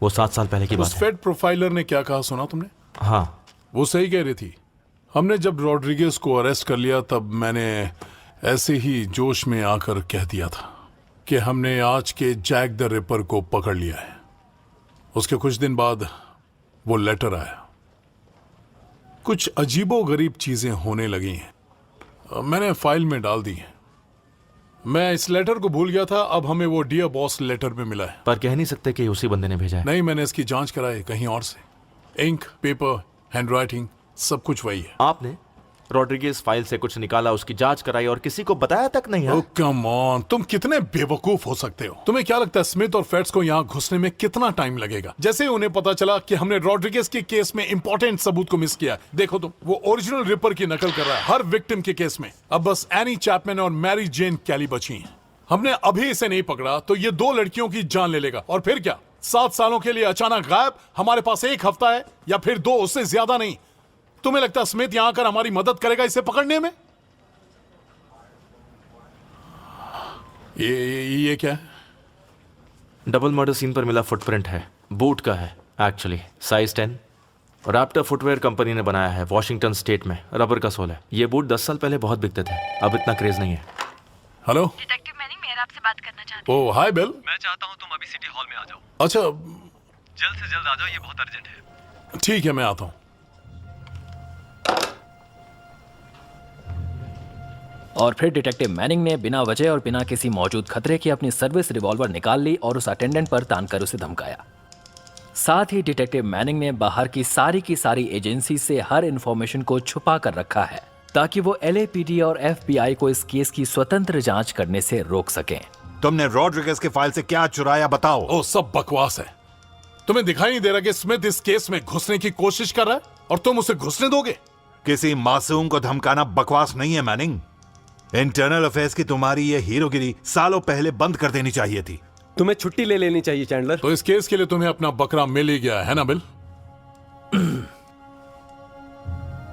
वो 7 साल पहले की बात है। फेड प्रोफाइलर ने क्या कहा सुना तुमने? हाँ, वो सही कह रही थी। हमने जब रॉड्रिगेज को अरेस्ट कर लिया, तब मैंने ऐसे ही जोश में आकर कह दिया था कि हमने आज के जैक द रिपर को पकड़ लिया है। उसके कुछ दिन बाद वो लेटर आया। कुछ अजीबोगरीब चीजें होने लगी हैं। मैंने फाइल में डाल दी हैं। मैं इस लेटर को भूल गया था, अब हमें वो डियर बॉस लेटर में मिला है। पर कह नहीं सकते कि उसी बंदे ने भेजा है। नहीं, मैंने इसकी जांच कराई कहीं और से। इंक, पेपर, हैंडराइटिंग सब कुछ वही है। आपने रॉड्रिगेज फाइल से कुछ निकाला, उसकी जांच कराई और किसी को बताया तक नहीं है? ओह कम ऑन, तुम कितने बेवकूफ हो सकते हो। तुम्हें क्या लगता है स्मिथ और फेड्स को यहाँ घुसने में कितना टाइम लगेगा? जैसे ही उन्हें पता चला कि हमने रॉड्रिगेज के केस में इंपॉर्टेंट सबूत को मिस किया, देखो तुम, वो ओरिजिनल रिपर की नकल कर रहा है हर विक्टिम के केस में। अब बस एनी चैपमैन और मैरी जेन कैली बची हैं। हमने अभी इसे नहीं पकड़ा तो ये 2 लड़कियों की जान ले लेगा। और फिर क्या, 7 सालों के लिए अचानक गायब? हमारे पास 1 हफ्ता है या फिर 2, उससे ज्यादा नहीं। तुम्हें लगता है स्मिथ यहां आकर हमारी मदद करेगा इसे पकड़ने में? ये क्या है? डबल मर्डर सीन पर मिला फुटप्रिंट है, बूट का है actually, size 10। Raptor footwear company ने बनाया है, वॉशिंगटन स्टेट में, रबर का सोल है। ये बूट 10 साल पहले बहुत बिकते थे, अब इतना क्रेज नहीं है। हेलो डिटेक्टिव मैनिंग, मेयर आपसे बात करना चाहती हूँ। ओह हाय बिल। मैं चाहता हूँ तुम अभी सिटी हॉल में आ जाओ। अच्छा, जल्द से जल्द आ जाओ, ये बहुत अर्जेंट है। ठीक है, मैं आता हूँ। और फिर डिटेक्टिव मैनिंग ने बिना वजह और बिना किसी मौजूद खतरे की अपनी सर्विस रिवॉल्वर निकाल ली और उस अटेंडेंट पर तान कर उसे धमकाया। साथ ही डिटेक्टिव मैनिंग ने बाहर की सारी एजेंसी से हर इंफॉर्मेशन को छुपा कर रखा है ताकि वो LAPD और FBI को इस केस की स्वतंत्र जांच करने से रोक सकें। तुमने रॉड्रिगेज के फाइल से क्या चुराया, बताओ। ओ, सब बकवास है। तुम्हें दिखाई नहीं दे रहा कि स्मिथ इस केस में घुसने की कोशिश कर रहा है और तुम उसे घुसने दोगे? किसी मासूम को धमकाना बकवास नहीं है मैनिंग। इंटरनल अफेयर्स की तुम्हारी ये हीरोगिरी सालों पहले बंद कर देनी चाहिए थी। तुम्हें छुट्टी ले लेनी चाहिए चैंडलर। तो इस केस के लिए तुम्हें अपना बकरा मिल ही गया है ना बिल?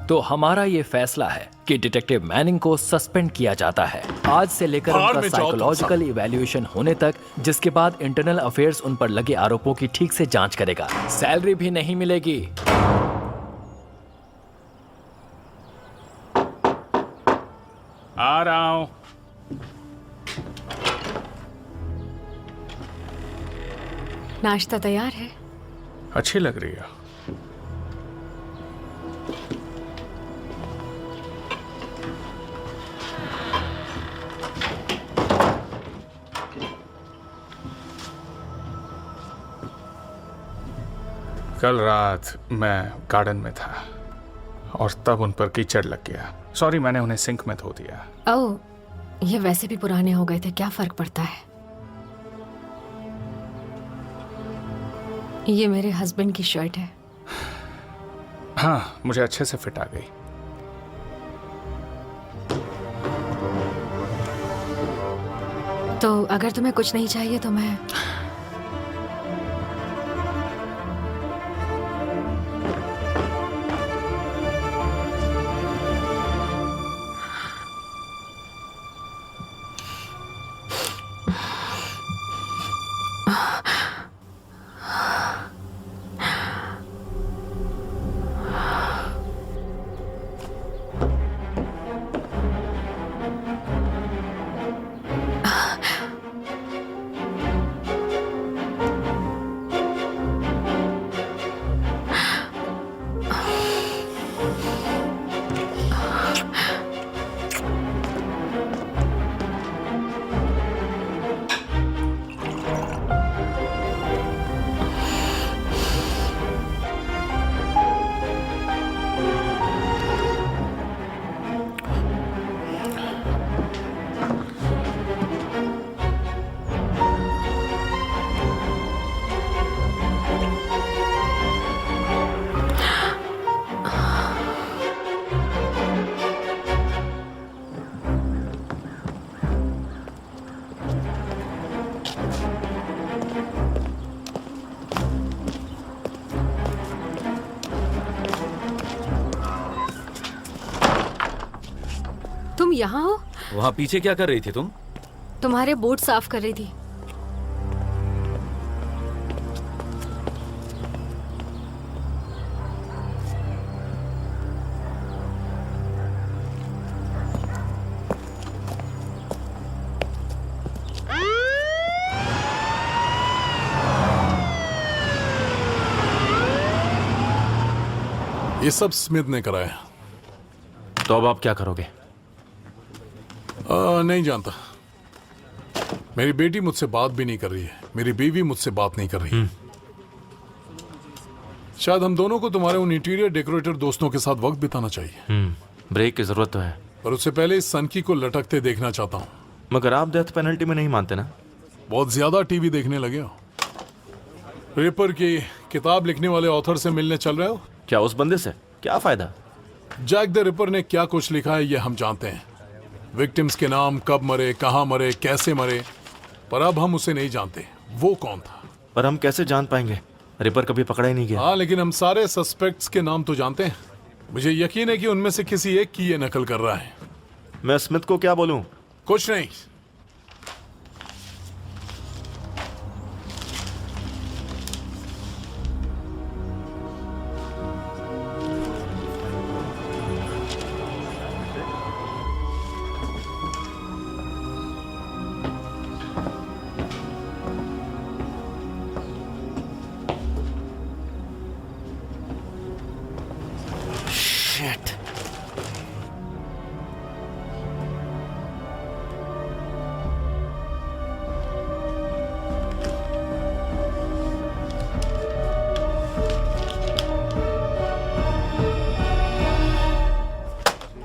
तो हमारा ये फैसला है कि डिटेक्टिव मैनिंग को सस्पेंड किया जाता है आज से लेकर उनका साइकोलॉजिकल इवैल्यूएशन होने तक, जिसके बाद इंटरनल अफेयर्स उन पर लगे आरोपों की ठीक से जांच करेगा। सैलरी भी नहीं मिलेगी। आ रहा हूं। नाश्ता तैयार है। अच्छी लग रही है। कल रात मैं गार्डन में था और तब उन पर कीचड़ लग गया। सॉरी, मैंने उन्हें सिंक में धो दिया। ओह, ये वैसे भी पुराने हो गए थे, क्या फर्क पड़ता है। ये मेरे हस्बैंड की शर्ट है। हाँ, मुझे अच्छे से फिट आ गई। तो अगर तुम्हें कुछ नहीं चाहिए तो मैं तुम यहाँ हो? वहाँ पीछे क्या कर रही थी तुम? तुम्हारे बूट साफ कर रही थी। ये सब स्मिथ ने कराया। तो अब आप क्या करोगे? नहीं जानता। मेरी बेटी मुझसे बात भी नहीं कर रही है, मेरी बीवी मुझसे बात नहीं कर रही है। शायद हम दोनों को तुम्हारे उन इंटीरियर डेकोरेटर दोस्तों के साथ वक्त बिताना चाहिए। ब्रेक की जरूरत तो है, पर उससे पहले इस सनकी को लटकते देखना चाहता हूँ। मगर आप डेथ पेनल्टी में नहीं मानते ना? बहुत ज्यादा टीवी देखने लगे हो। रिपर की किताब लिखने वाले ऑथर से मिलने चल रहे हो? क्या उस बंदे से? क्या फायदा? जैक द रिपर ने क्या कुछ लिखा है ये हम जानते हैं। विक्टिम्स के नाम, कब मरे, कहाँ मरे, कैसे मरे, पर अब हम उसे नहीं जानते वो कौन था। पर हम कैसे जान पाएंगे? रिपर कभी पकड़ा ही नहीं गया। हाँ, लेकिन हम सारे सस्पेक्ट्स के नाम तो जानते हैं। मुझे यकीन है कि उनमें से किसी एक की ये नकल कर रहा है। मैं स्मिथ को क्या बोलूं? कुछ नहीं।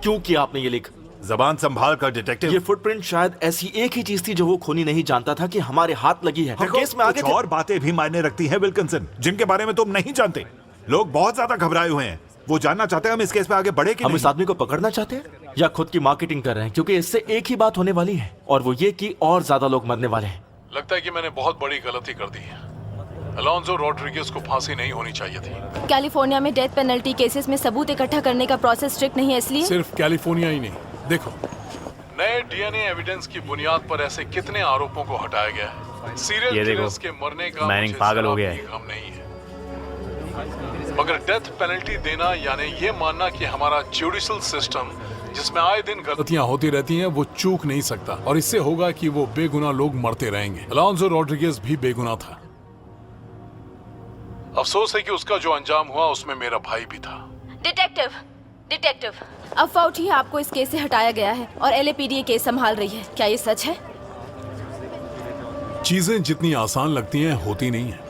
क्यों किया आपने ये लिख? जबान संभाल कर डिटेक्टिव। ये फुटप्रिंट शायद ऐसी एक ही चीज थी जो वो खूनी नहीं जानता था कि हमारे हाथ लगी है। हम केस में आगे कुछ और बातें भी मायने रखती हैं विल्किंसन, जिनके बारे में तुम नहीं जानते। लोग बहुत ज्यादा घबराए हुए हैं। वो जानना चाहते हैं हम इस केस में आगे बढ़े कि हम नहीं। इस आदमी को पकड़ना चाहते हैं या खुद की मार्केटिंग कर रहे हैं? क्योंकि इससे एक ही बात होने वाली है, और वो ये कि और ज्यादा लोग मरने वाले हैं। लगता है कि मैंने बहुत बड़ी गलती कर दी है। अलोंजो रॉड्रिगेज को फांसी नहीं होनी चाहिए थी। कैलिफोर्निया में डेथ पेनल्टी केसेस में सबूत इकट्ठा करने का प्रोसेस स्ट्रिक्ट नहीं है, इसलिए सिर्फ कैलिफोर्निया ही नहीं, देखो नए डीएनए एविडेंस की बुनियाद पर ऐसे कितने आरोपों को हटाया गया है। सीरियल किलर्स के मरने का मैनिंग पागल हो गया है। गम नहीं है, मगर डेथ पेनल्टी देना यानी ये मानना कि हमारा जुडिशल सिस्टम जिसमें आए दिन गलतियां होती रहती हैं वो चूक नहीं सकता, और इससे होगा कि वो बेगुनाह लोग मरते रहेंगे। अलोंजो रॉड्रिगेज भी बेगुनाह था। अफसोस है कि उसका जो अंजाम हुआ उसमें मेरा भाई भी था। डिटेक्टिव अफवाह उठी है आपको इस केस से हटाया गया है और एलएपीडी ये केस संभाल रही है, क्या ये सच है? चीजें जितनी आसान लगती हैं होती नहीं है।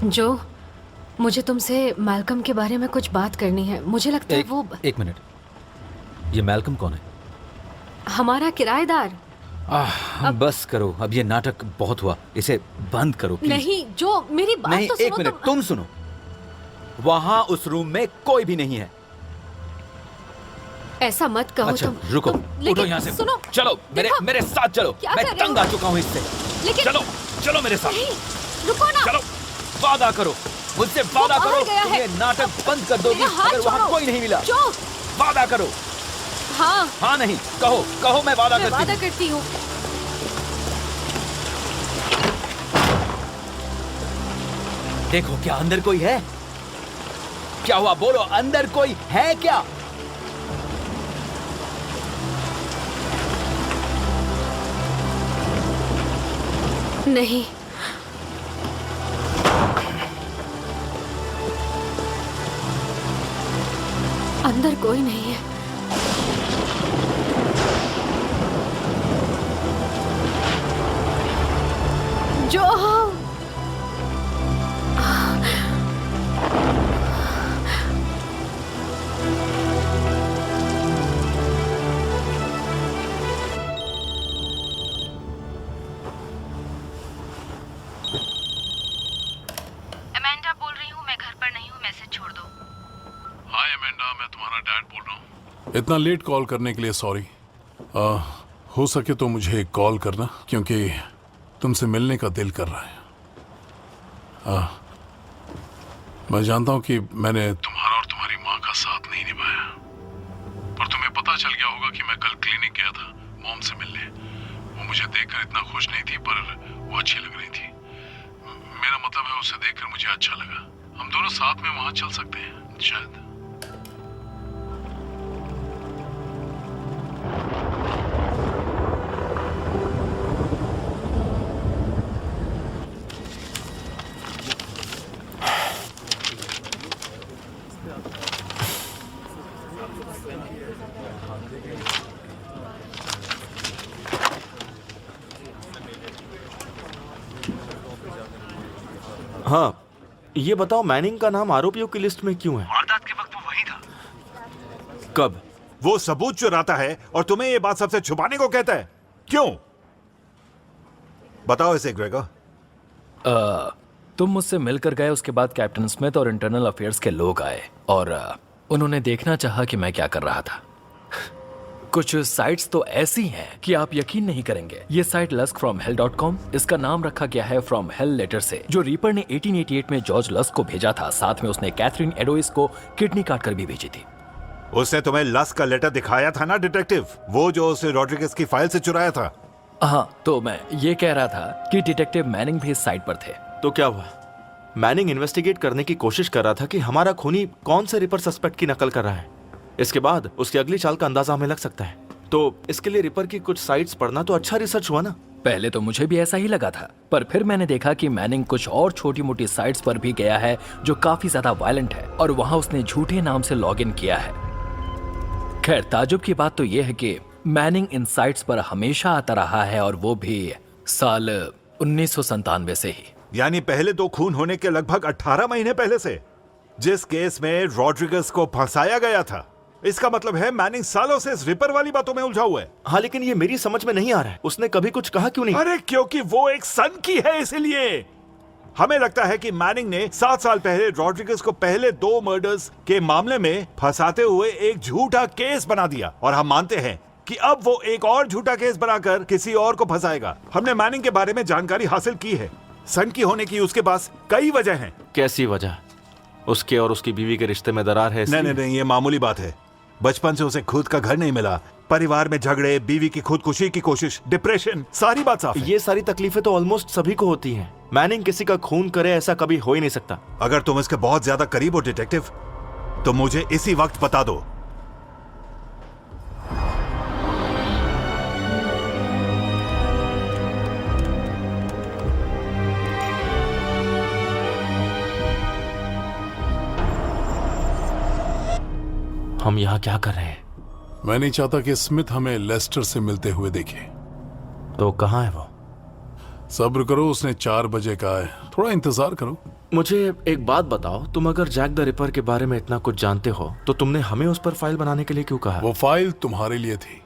जो मुझे तुमसे मैल्कम के बारे में कुछ बात करनी है। मुझे लगता है वो एक मिनट, ये मैल्कम कौन है? हमारा किराएदार। बस करो, अब ये नाटक बहुत हुआ, इसे बंद करो प्लीज। नहीं जो मेरी बात नहीं, तो सुनो। एक मिनट, तुम सुनो। वहां उस रूम में कोई भी नहीं है। ऐसा मत कहो। अच्छा, तुम रुको, लेकिन उठो यहाँ से। सुनो, चलो मेरे साथ चलो। क्या मैं कर रहे तंग हो? आ चुका हूँ इससे। लेकिन चलो मेरे साथ। नहीं, रुको ना। चलो, वादा करो मुझसे, वादा करो तुम ये नाटक बंद कर दोगी अगर वहाँ कोई नहीं मिला। वादा करो। हाँ नहीं, कहो मैं वादा करती हूँ। देखो, क्या अंदर कोई है? क्या हुआ, बोलो, अंदर कोई है क्या? नहीं, अंदर कोई नहीं है। जो अमेंडा बोल रही हूँ, मैं घर पर नहीं हूँ, मैसेज छोड़ दो। हाय अमेंडा, मैं तुम्हारा डैड बोल रहा हूँ। इतना लेट कॉल करने के लिए सॉरी। हो सके तो मुझे एक कॉल करना, क्योंकि तुमसे मिलने का दिल कर रहा है। मैं जानता हूँ कि मैंने तुम्हारा और तुम्हारी माँ का साथ नहीं निभाया, पर तुम्हें पता चल गया होगा कि मैं कल क्लिनिक गया था मॉम से मिलने। वो मुझे देखकर इतना खुश नहीं थी, पर वो अच्छी लग रही थी। मेरा मतलब है उसे देखकर मुझे अच्छा लगा। हम दोनों साथ में वहां चल सकते हैं शायद। हाँ, ये बताओ मैनिंग का नाम आरोपियों की लिस्ट में क्यों है? वारदात के वक्त वो वहीं था। कब? वो सबूत चुराता है और तुम्हें ये बात सबसे छुपाने को कहता है। क्यों? बताओ इसे ग्रेगर। तुम मुझसे मिलकर गए, उसके बाद कैप्टन स्मिथ और इंटरनल अफेयर्स के लोग आए और उन्होंने देखना चाहा कि मैं क्या कर रहा था। कुछ साइट्स तो ऐसी हैं कि आप यकीन नहीं करेंगे। ये साइट luskfromhell.com, इसका नाम रखा गया है फ्रॉम हेल लेटर से, जो रीपर ने 1888 में जॉर्ज लस्क को भेजा था। साथ में उसने कैथरीन एडोइस को किडनी काट कर भी भेजी थी। उसने तुम्हें लस्क का लेटर दिखाया था ना डिटेक्टिव, वो जो उसने रॉड्रिगेज की फाइल से चुराया था। हाँ, तो मैं ये कह रहा था कि डिटेक्टिव मैनिंग भी इस साइट पर थे। तो क्या हुआ? मैनिंग इन्वेस्टिगेट करने की कोशिश कर रहा था कि हमारा खूनी कौन से रिपर सस्पेक्ट की नकल कर रहा है। इसके बाद उसकी अगली चाल का अंदाजा हमें लग सकता है। तो इसके लिए रिपर की कुछ साइट्स पढ़ना तो अच्छा रिसर्च हुआ ना। पहले तो मुझे भी ऐसा ही लगा था, पर फिर मैंने देखा कि मैनिंग कुछ और छोटी मोटी साइट्स पर भी गया है जो काफी ज्यादा वायलेंट है, और वहां उसने झूठे नाम से लॉग इन किया है। खैर, ताजुब की बात तो यह है कि मैनिंग इन साइट्स पर हमेशा आता रहा है, और वो भी साल 1997 से ही। यानी पहले दो खून होने के लगभग 18 महीने पहले से, जिस केस में रॉड्रिगेज को फंसाया गया था। इसका मतलब है मैनिंग सालों से इस रिपर वाली बातों में उलझा हुआ है। हाँ, लेकिन ये मेरी समझ में नहीं आ रहा है। उसने कभी कुछ कहा क्यों नहीं? अरे क्योंकि वो एक सन की है, इसलिए हमें लगता है कि मैनिंग ने 7 साल पहले रॉड्रिगेज को पहले 2 मर्डर्स के मामले में फंसाते हुए एक झूठा केस बना दिया, और हम मानते हैं कि अब वो एक और झूठा केस बनाकर किसी और को फंसाएगा। हमने मैनिंग के बारे में जानकारी हासिल की है। सन की होने की उसके पास कई वजह हैं। कैसी वजह? उसके और उसकी बीवी के रिश्ते में दरार है? नहीं, ये मामूली बात है। बचपन से उसे खुद का घर नहीं मिला, परिवार में झगड़े, बीवी की खुदकुशी की कोशिश, डिप्रेशन, सारी बात साफ है। ये सारी तकलीफें तो ऑलमोस्ट सभी को होती हैं। मैनिंग किसी का खून करे ऐसा कभी हो ही नहीं सकता। अगर तुम इसके बहुत ज्यादा करीब हो डिटेक्टिव, तो मुझे इसी वक्त बता दो। हम यहाँ क्या कर रहे हैं? मैं नहीं चाहता कि स्मिथ हमें लेस्टर से मिलते हुए देखे। तो कहाँ है वो? सब्र करो, उसने 4 बजे कहा है, थोड़ा इंतजार करो। मुझे एक बात बताओ, तुम अगर जैक द रिपर के बारे में इतना कुछ जानते हो, तो तुमने हमें उस पर फाइल बनाने के लिए क्यों कहा? वो फाइल तुम्हारे लिए थी।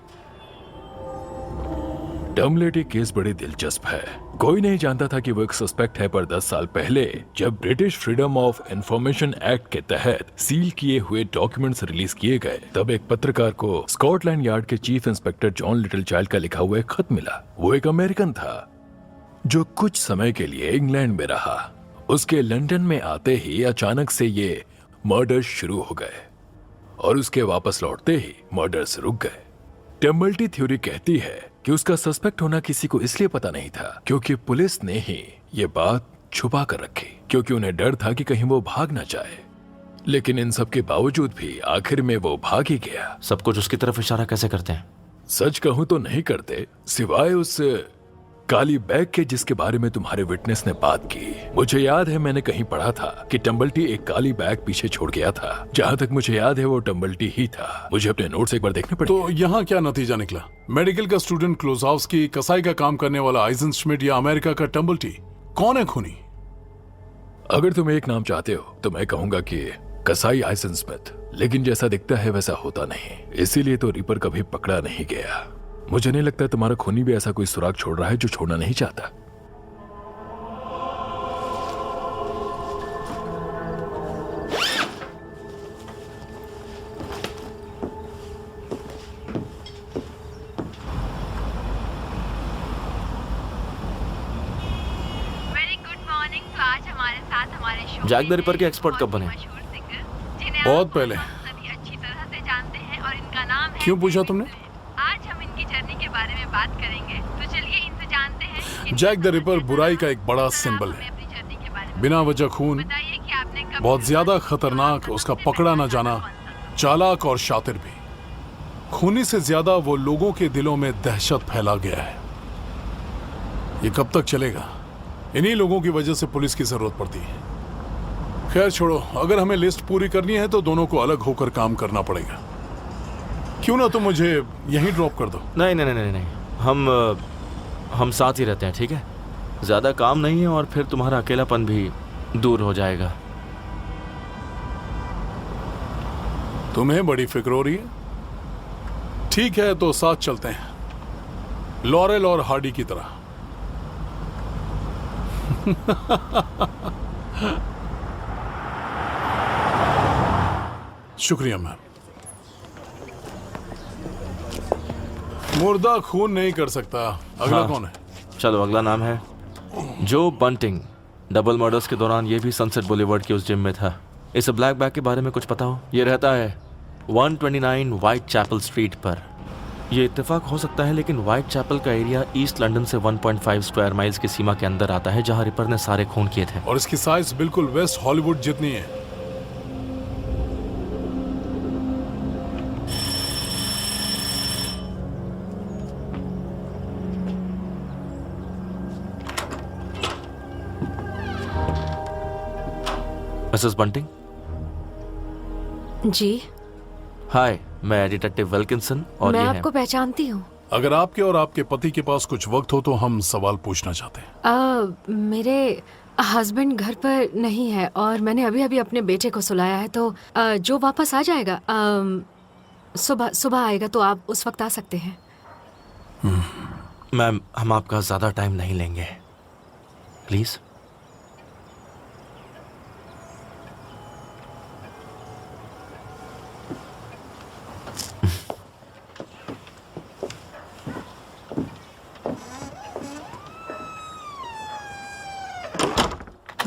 डमलेटी केस बड़ी दिलचस्प है। कोई नहीं जानता था कि वो एक सस्पेक्ट है, पर 10 साल पहले जब British freedom of information act के तहत सील किए हुए डॉक्यूमेंट्स रिलीज किए गए, तब एक पत्रकार को स्कॉटलैंड यार्ड के chief inspector John little child का लिखा हुआ एक खत मिला। वो एक अमेरिकन था जो कुछ समय के लिए इंग्लैंड में रहा। उसके लंदन में आते ही अचानक से ये मर्डर्स शुरू हो गए, और उसके वापस लौटते ही मर्डर्स रुक गए। टेम्बल्टी थ्योरी कहती है कि उसका सस्पेक्ट होना किसी को इसलिए पता नहीं था क्योंकि पुलिस ने ही ये बात छुपा कर रखी, क्योंकि उन्हें डर था कि कहीं वो भाग ना जाए। लेकिन इन सब के बावजूद भी आखिर में वो भाग ही गया। सब कुछ उसकी तरफ इशारा कैसे करते हैं? सच कहूं तो नहीं करते, सिवाय उस काली बैग के जिसके बारे में तुम्हारे विटनेस ने बात की। मुझे याद है मैंने कहीं पढ़ा था कि टम्बल्टी एक काली बैग पीछे छोड़ गया था। जहाँ तक मुझे याद है वो टम्बल्टी ही था। मुझे अपने नोट्स एक बार देखने पड़े। तो यहाँ क्या नतीजा निकला? मेडिकल का स्टूडेंट क्लोज़ाउस्की, कसाई का काम करने वाला आइजनश्मिड, या अमेरिका का टम्बल्टी? कौन है खूनी? अगर तुम एक नाम चाहते हो तो मैं कहूंगा कि कसाई आइजनस्मिथ, लेकिन जैसा दिखता है वैसा होता नहीं, इसीलिए तो रिपर कभी पकड़ा नहीं गया। मुझे नहीं लगता तुम्हारा खूनी भी ऐसा कोई सुराग छोड़ रहा है जो छोड़ना नहीं चाहता। Very good morning. तो आज हमारे साथ हमारे शो जैक द रिपर के एक्सपर्ट कब बने? बहुत पहले। सभी अच्छी तरह से जानते हैं, और इनका नाम है। क्यों पूछा तुमने? आज हम इनकी जर्नी के बारे में बात करेंगे, तो चलिए इनसे जानते हैं। जैक द रिपर बुराई का एक बड़ा सिंबल है। बिना वजह खून, बहुत ज्यादा खतरनाक, उसका पकड़ा ना जाना, चालाक और शातिर भी। खूनी से ज्यादा वो लोगों के दिलों में दहशत फैला गया है। ये कब तक चलेगा? इन्हीं लोगों की वजह से पुलिस की जरूरत पड़ती है। खैर छोड़ो, अगर हमें लिस्ट पूरी करनी है तो दोनों को अलग होकर काम करना पड़ेगा। क्यों ना तुम मुझे यहीं ड्रॉप कर दो। नहीं नहीं नहीं नहीं, हम साथ ही रहते हैं, ठीक है? ज्यादा काम नहीं है और फिर तुम्हारा अकेलापन भी दूर हो जाएगा। तुम्हें बड़ी फिक्र हो रही है? ठीक है, तो साथ चलते हैं, लॉरेल और हार्डी की तरह। शुक्रिया मैम। मुर्दा खून नहीं कर सकता। अगला हाँ, कौन है? चलो अगला नाम है जो बंटिंग। डबल मर्डर्स के दौरान ये भी सनसेट बुलेवर्ड के उस जिम में था। इस ब्लैक बैग के बारे में कुछ पता हो? ये रहता है 129 व्हाइट चैपल स्ट्रीट पर। ये इत्तेफाक हो सकता है, लेकिन व्हाइट चैपल का एरिया ईस्ट लंदन से 1.5 स्क्वायर माइल्स की सीमा के अंदर आता है, जहां रिपर ने सारे खून किए थे। और इसकी साइज बिल्कुल वेस्ट हॉलीवुड जितनी है। Mrs bunting. जी, हाय, मैं डिटेक्टिव विल्किंसन और मैं ये आपको पहचानती हूँ। अगर आपके और आपके पति के पास कुछ वक्त हो तो हम सवाल पूछना चाहते हैं। मेरे हस्बैंड घर पर नहीं है और मैंने अभी अभी अपने बेटे को सुलाया है, तो जो वापस आ जाएगा सुबह आएगा, तो आप उस वक्त आ सकते हैं। मैम, हम आपका ज्यादा टाइम नहीं लेंगे, प्लीज।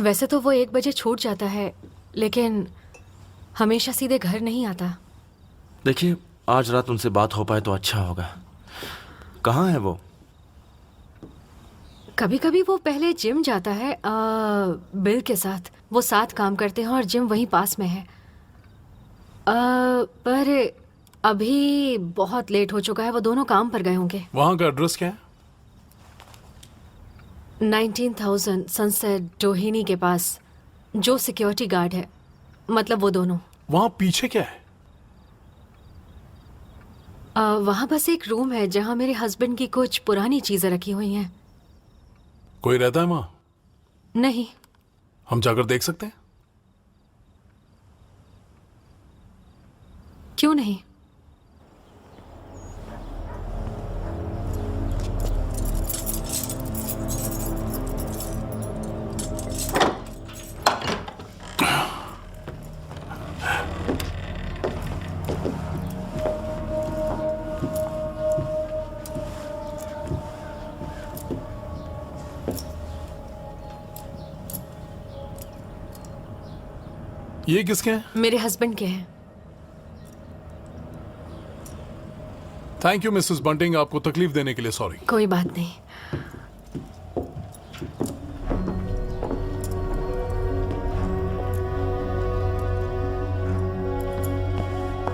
वैसे तो वो 1 बजे छूट जाता है, लेकिन हमेशा सीधे घर नहीं आता। देखिए, आज रात उनसे बात हो पाए तो अच्छा होगा। कहाँ है वो? कभी कभी वो पहले जिम जाता है बिल के साथ। वो साथ काम करते हैं और जिम वहीं पास में है। पर अभी बहुत लेट हो चुका है, वो दोनों काम पर गए होंगे। वहाँ का एड्रेस क्या है? 19,000 सनसेट डोहिनी के पास। जो सिक्योरिटी गार्ड है, मतलब वो दोनों। वहाँ पीछे क्या है? वहाँ बस एक रूम है जहाँ मेरे हस्बैंड की कुछ पुरानी चीजें रखी हुई हैं। कोई रहता है वहाँ? नहीं। हम जाकर देख सकते हैं? क्यों नहीं? ये किसके हैं? मेरे हस्बैंड के हैं। थैंक यू मिसेस बंटिंग, आपको तकलीफ देने के लिए सॉरी। कोई बात नहीं।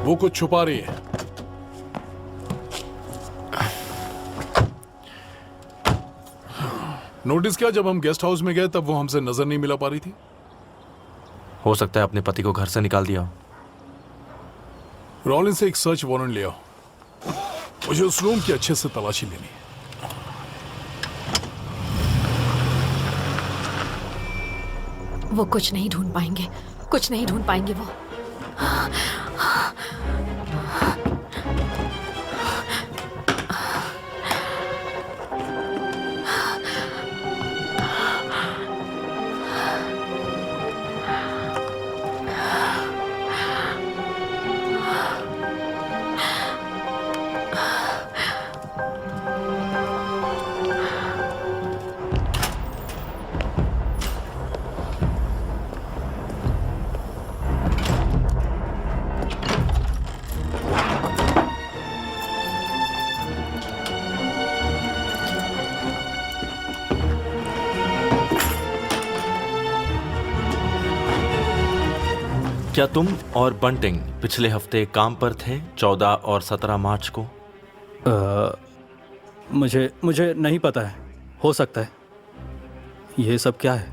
वो कुछ छुपा रही है। नोटिस किया, जब हम गेस्ट हाउस में गए तब वो हमसे नजर नहीं मिला पा रही थी। हो सकता है अपने पति को घर से निकाल दिया हो। रॉलिन से एक सर्च वारंट ले आओ। मुझे उस रूम की अच्छे से तलाशी लेनी है। वो कुछ नहीं ढूंढ पाएंगे, कुछ नहीं ढूंढ पाएंगे वो। क्या तुम और बंटिंग पिछले हफ्ते काम पर थे 14 और 17 मार्च को? मुझे नहीं पता है, हो सकता है। ये सब क्या है?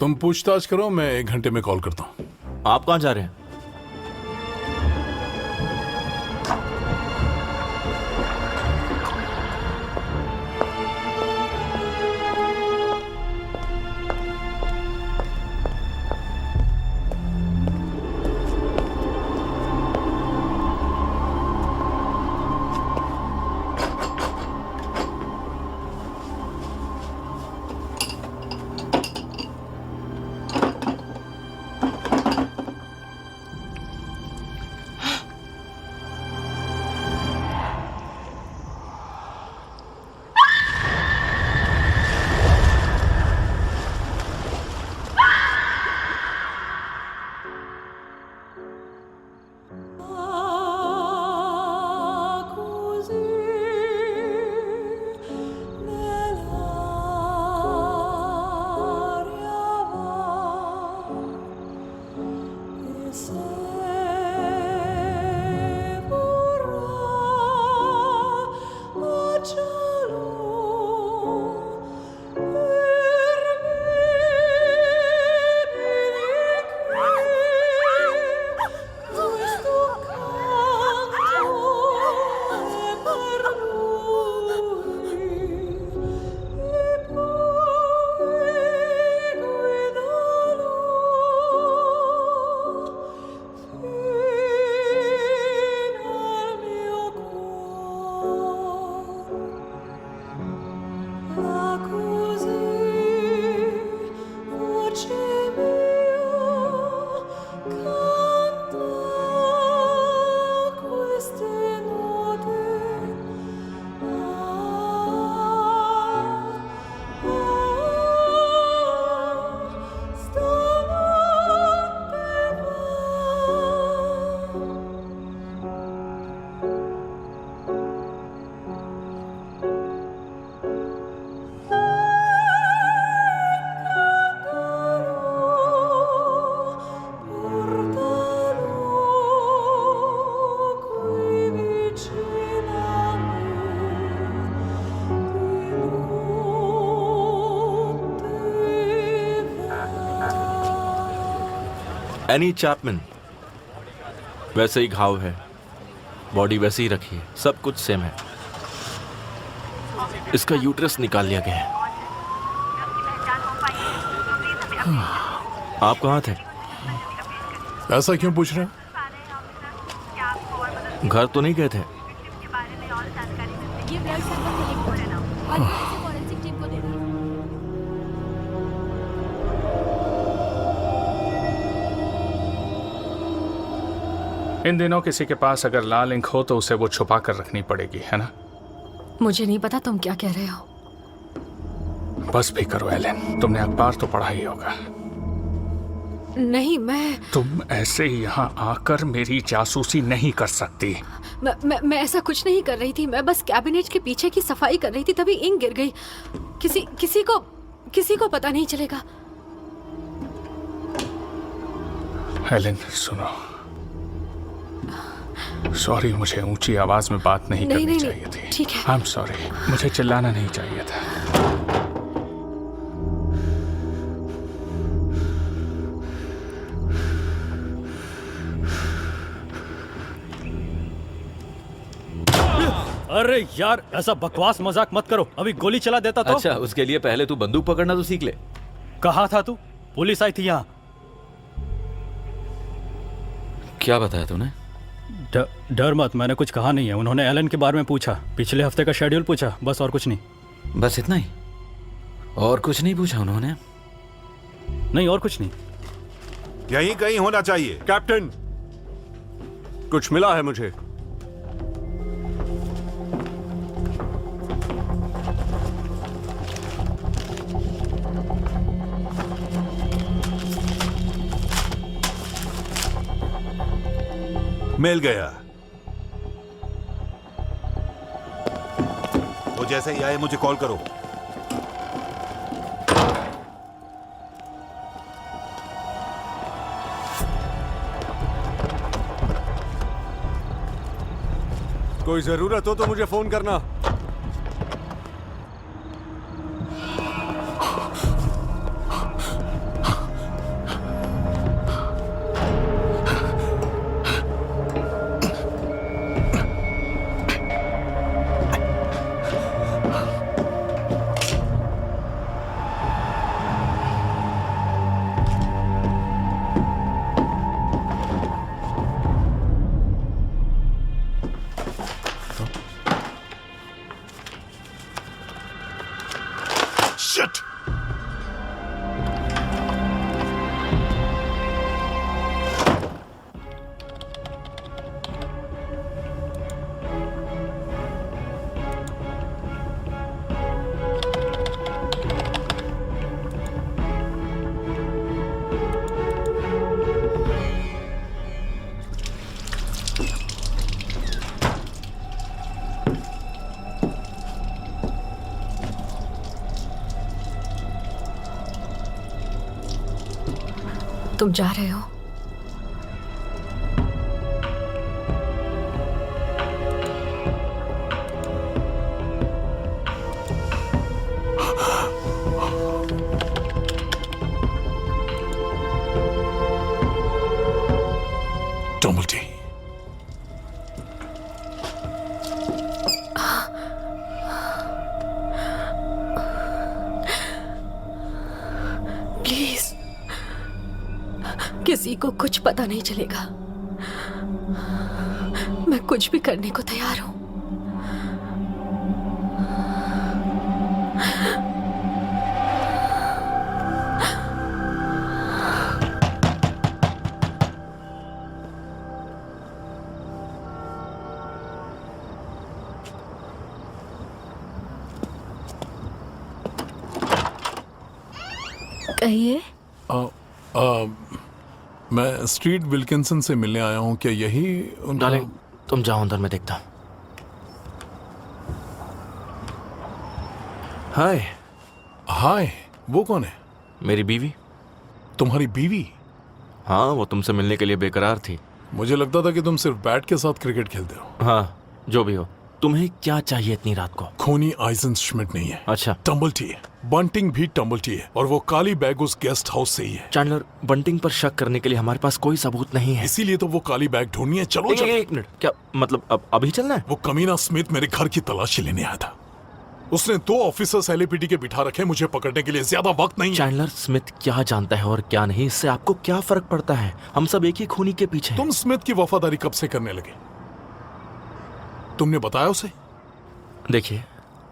तुम पूछताछ करो, मैं 1 घंटे में कॉल करता हूँ। आप कहाँ जा रहे हैं? एनी चैपमैन, वैसे ही घाव है, बॉडी वैसे ही रखी है, सब कुछ सेम है। इसका यूट्रस निकाल लिया गया है। आप कहाँ थे? ऐसा क्यों पूछ रहे हैं? घर तो नहीं गए थे? इन दिनों किसी के पास अगर लाल इंक हो तो उसे वो छुपा कर रखनी पड़ेगी, है ना? मुझे नहीं पता तुम क्या कह रहे हो। बस भी करो एलन, तुमने अखबार तो पढ़ा ही होगा। नहीं, तुम ऐसे ही यहाँ आकर मेरी जासूसी नहीं कर सकती। मैं ऐसा कुछ नहीं कर रही थी। मैं बस कैबिनेट के पीछे की सफाई कर रही थी, तभी इंक गिर गई। किसी को पता नहीं चलेगा। एलन सुनो, सॉरी, मुझे ऊंची आवाज में बात नहीं करनी चाहिए थी। ठीक है। आई एम सॉरी, मुझे चिल्लाना नहीं चाहिए था। अरे यार, ऐसा बकवास मजाक मत करो, अभी गोली चला देता तो। अच्छा, उसके लिए पहले तू बंदूक पकड़ना तो सीख ले। कहा था तू? पुलिस आई थी यहाँ। क्या बताया तूने? डर मत, मैंने कुछ कहा नहीं है। उन्होंने एलन के बारे में पूछा, पिछले हफ्ते का शेड्यूल पूछा, बस और कुछ नहीं। बस इतना ही? और कुछ नहीं पूछा उन्होंने? नहीं, और कुछ नहीं। यहीं कहीं होना चाहिए। कैप्टन, कुछ मिला है मुझे। मिल गया। वो जैसे ही आए मुझे कॉल करो। कोई जरूरत हो तो मुझे फोन करना। तुम जा रहे हो? टम्बलटी, प्लीज, किसी को कुछ पता नहीं चलेगा। मैं कुछ भी करने को तैयार हूं। कहिए। मैं स्ट्रीट विल्किंसन से मिलने आया हूँ। क्या यही उनका? डार्लिंग, तुम जाओ अंदर, मैं देखता हूँ। हाय। हाय, वो कौन है? मेरी बीवी। तुम्हारी बीवी? हाँ, वो तुमसे मिलने के लिए बेकरार थी। मुझे लगता था कि तुम सिर्फ बैट के साथ क्रिकेट खेलते हो। हाँ, जो भी हो। तुम्हें क्या चाहिए इतनी रात को? खूनी आइजनश्मिट नहीं है। अच्छा। टम्बलटी है। बंटिंग भी टम्बलटी है, और वो काली बैग उस गेस्ट हाउस से ही है। चैंडलर, बंटिंग पर शक करने के लिए हमारे पास कोई सबूत नहीं है। इसीलिए तो वो काली बैग ढूंढनी है। चलो एक मिनट, क्या मतलब अब अभी चलना है? वो कमीना स्मिथ मेरे घर की तलाशी लेने आया था। उसने 2 ऑफिसर्स एलएपीडी के बिठा रखे मुझे पकड़ने के लिए। ज्यादा वक्त नहीं। चैंडलर, स्मिथ क्या जानता है और क्या नहीं, इससे आपको क्या फर्क पड़ता है? हम सब एक ही खूनी के पीछे हैं। तुम स्मिथ की वफादारी कब से करने लगे? तुमने बताया उसे? देखिए,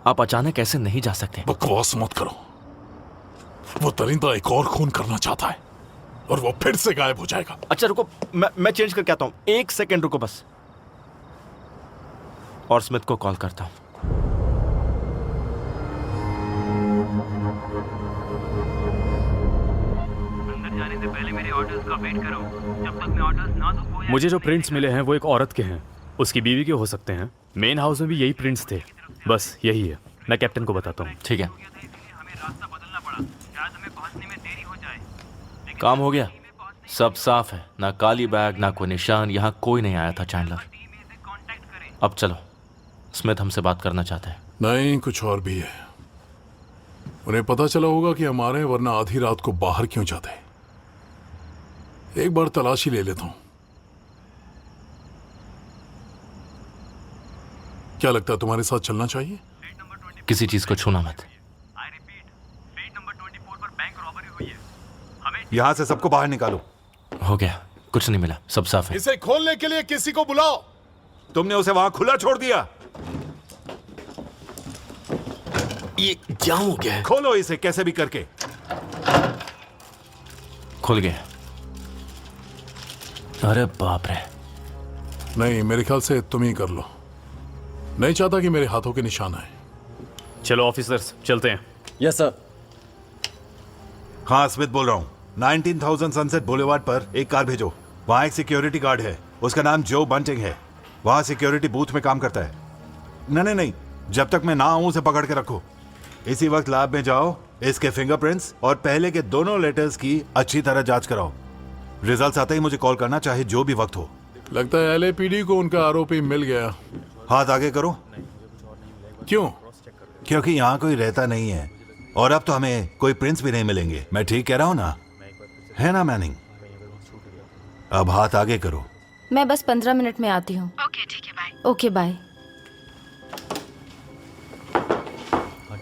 आप अचानक ऐसे नहीं जा सकते। बकवास मत करो। वो दरिंदा एक और खून करना चाहता है और वो फिर से गायब हो जाएगा। अच्छा रुको, मैं चेंज करके आता हूँ। 1 सेकेंड रुको बस। और स्मिथ को कॉल करता हूँ। अंदर जाने से पहले मेरे ऑर्डर्स का वेट करो। जब तक मैं ऑर्डर्स ना दूं। मुझे जो प्रिंट्स मिले हैं वो एक औरत के हैं, उसकी बीवी के हो सकते हैं। मेन हाउस में भी यही प्रिंट्स थे। बस यही है। मैं कैप्टन को बताता हूँ। ठीक है। काम हो गया, सब साफ है। ना काली बैग, ना कोई निशान। यहाँ कोई नहीं आया था चैंडलर। अब चलो, स्मिथ हमसे बात करना चाहते हैं। नहीं, कुछ और भी है। उन्हें पता चला होगा कि हमारे, वरना आधी रात को बाहर क्यों जाते। एक बार तलाशी ले लेता हूँ। क्या लगता है, तुम्हारे साथ चलना चाहिए? किसी चीज को छूना मत। यहाँ से सबको बाहर निकालो। हो गया, कुछ नहीं मिला, सब साफ है। इसे खोलने के लिए किसी को बुलाओ। तुमने उसे वहां खुला छोड़ दिया। ये क्या हो गया? खोलो इसे कैसे भी करके। खुल गया। अरे बाप रे। नहीं, मेरे ख्याल से तुम ही कर लो। नहीं चाहता कि मेरे हाथों के निशान आए। चलो ऑफिसर्स, चलते हैं। Yes sir. हाँ, स्मिथ बोल रहा हूँ। 19,000 सनसेट बुलेवार्ड पर एक कार भेजो। वहाँ एक सिक्योरिटी गार्ड है, उसका नाम जो बंटिंग है। वहाँ सिक्योरिटी बूथ में काम करता है। नहीं, जब तक मैं ना आऊँ उसे पकड़ के रखो। इसी वक्त लैब में जाओ, इसके फिंगरप्रिंट्स और पहले के दोनों लेटर्स की अच्छी तरह जांच कराओ। रिजल्ट्स आते ही मुझे कॉल करना, चाहे जो भी वक्त हो। लगता है एलएपीडी को उनका आरोपी मिल गया। हाथ आगे करो। क्यों? क्योंकि यहाँ कोई रहता नहीं है और अब तो हमें कोई प्रिंस भी नहीं मिलेंगे। मैं ठीक कह रहा हूँ ना? है ना मैनिंग? अब हाथ आगे करो। मैं बस 15 मिनट में आती हूँ। ओके ठीक है, बाय। Okay bye.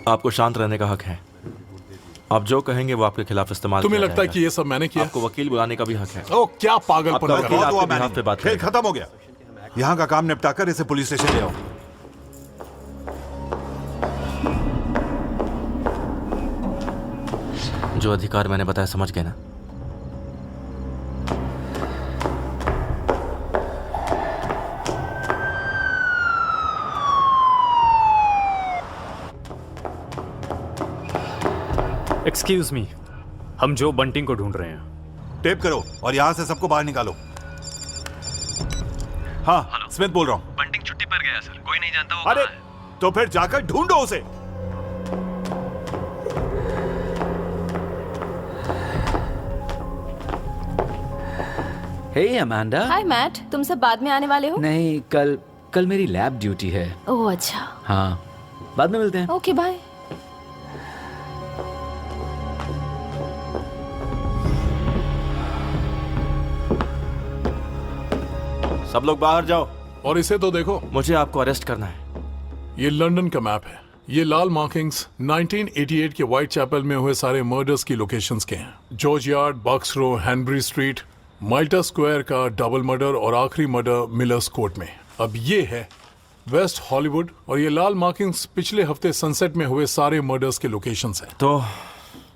आपको शांत रहने का हक है। आप जो कहेंगे वो आपके खिलाफ इस्तेमाल तुम्हें किया लगता है जाएगा। कि ये सब मैंने किया? आपको वकील बुलाने का भी हक है। ओ क्या पागलपन आपका कर वकील रहा है। आपके बिहाफ पे बात खेल करेगा। खत्म हो गया। यहाँ का काम निपटा कर इसे पुलिस स्टेशन ले आओ। जो अधिकार मैंने बताया समझ गए ना? एक्सक्यूज मी, हम जो बंटिंग को ढूंढ रहे हैं। टेप करो और यहाँ से सबको बाहर निकालो। हाँ, स्मिथ बोल रहा हूँ। बंटिंग छुट्टी पर गया सर, कोई नहीं जानता वो अरे कहाँ है। तो फिर जाकर ढूंढो उसे। हे अमांडा। हाय मैट, तुम सब बाद में आने वाले हो? नहीं, कल मेरी लैब ड्यूटी है। ओह अच्छा। हाँ, बाद में मिलते हैं। Okay bye. सब लोग बाहर जाओ। और इसे तो देखो। मुझे आपको अरेस्ट करना है। ये लंदन का मैप है। ये लाल मार्किंग्स 1988 के व्हाइट चैपल में हुए सारे मर्डर्स की लोकेशंस के हैं। जॉर्ज यार्ड, बक्स रो, हैनबरी स्ट्रीट, माल्टा स्क्वायर का डबल मर्डर और आखिरी मर्डर मिलर्स कोर्ट में। अब ये है वेस्ट हॉलीवुड और ये लाल मार्किंग्स पिछले हफ्ते सनसेट में हुए सारे मर्डर्स के लोकेशंस हैं।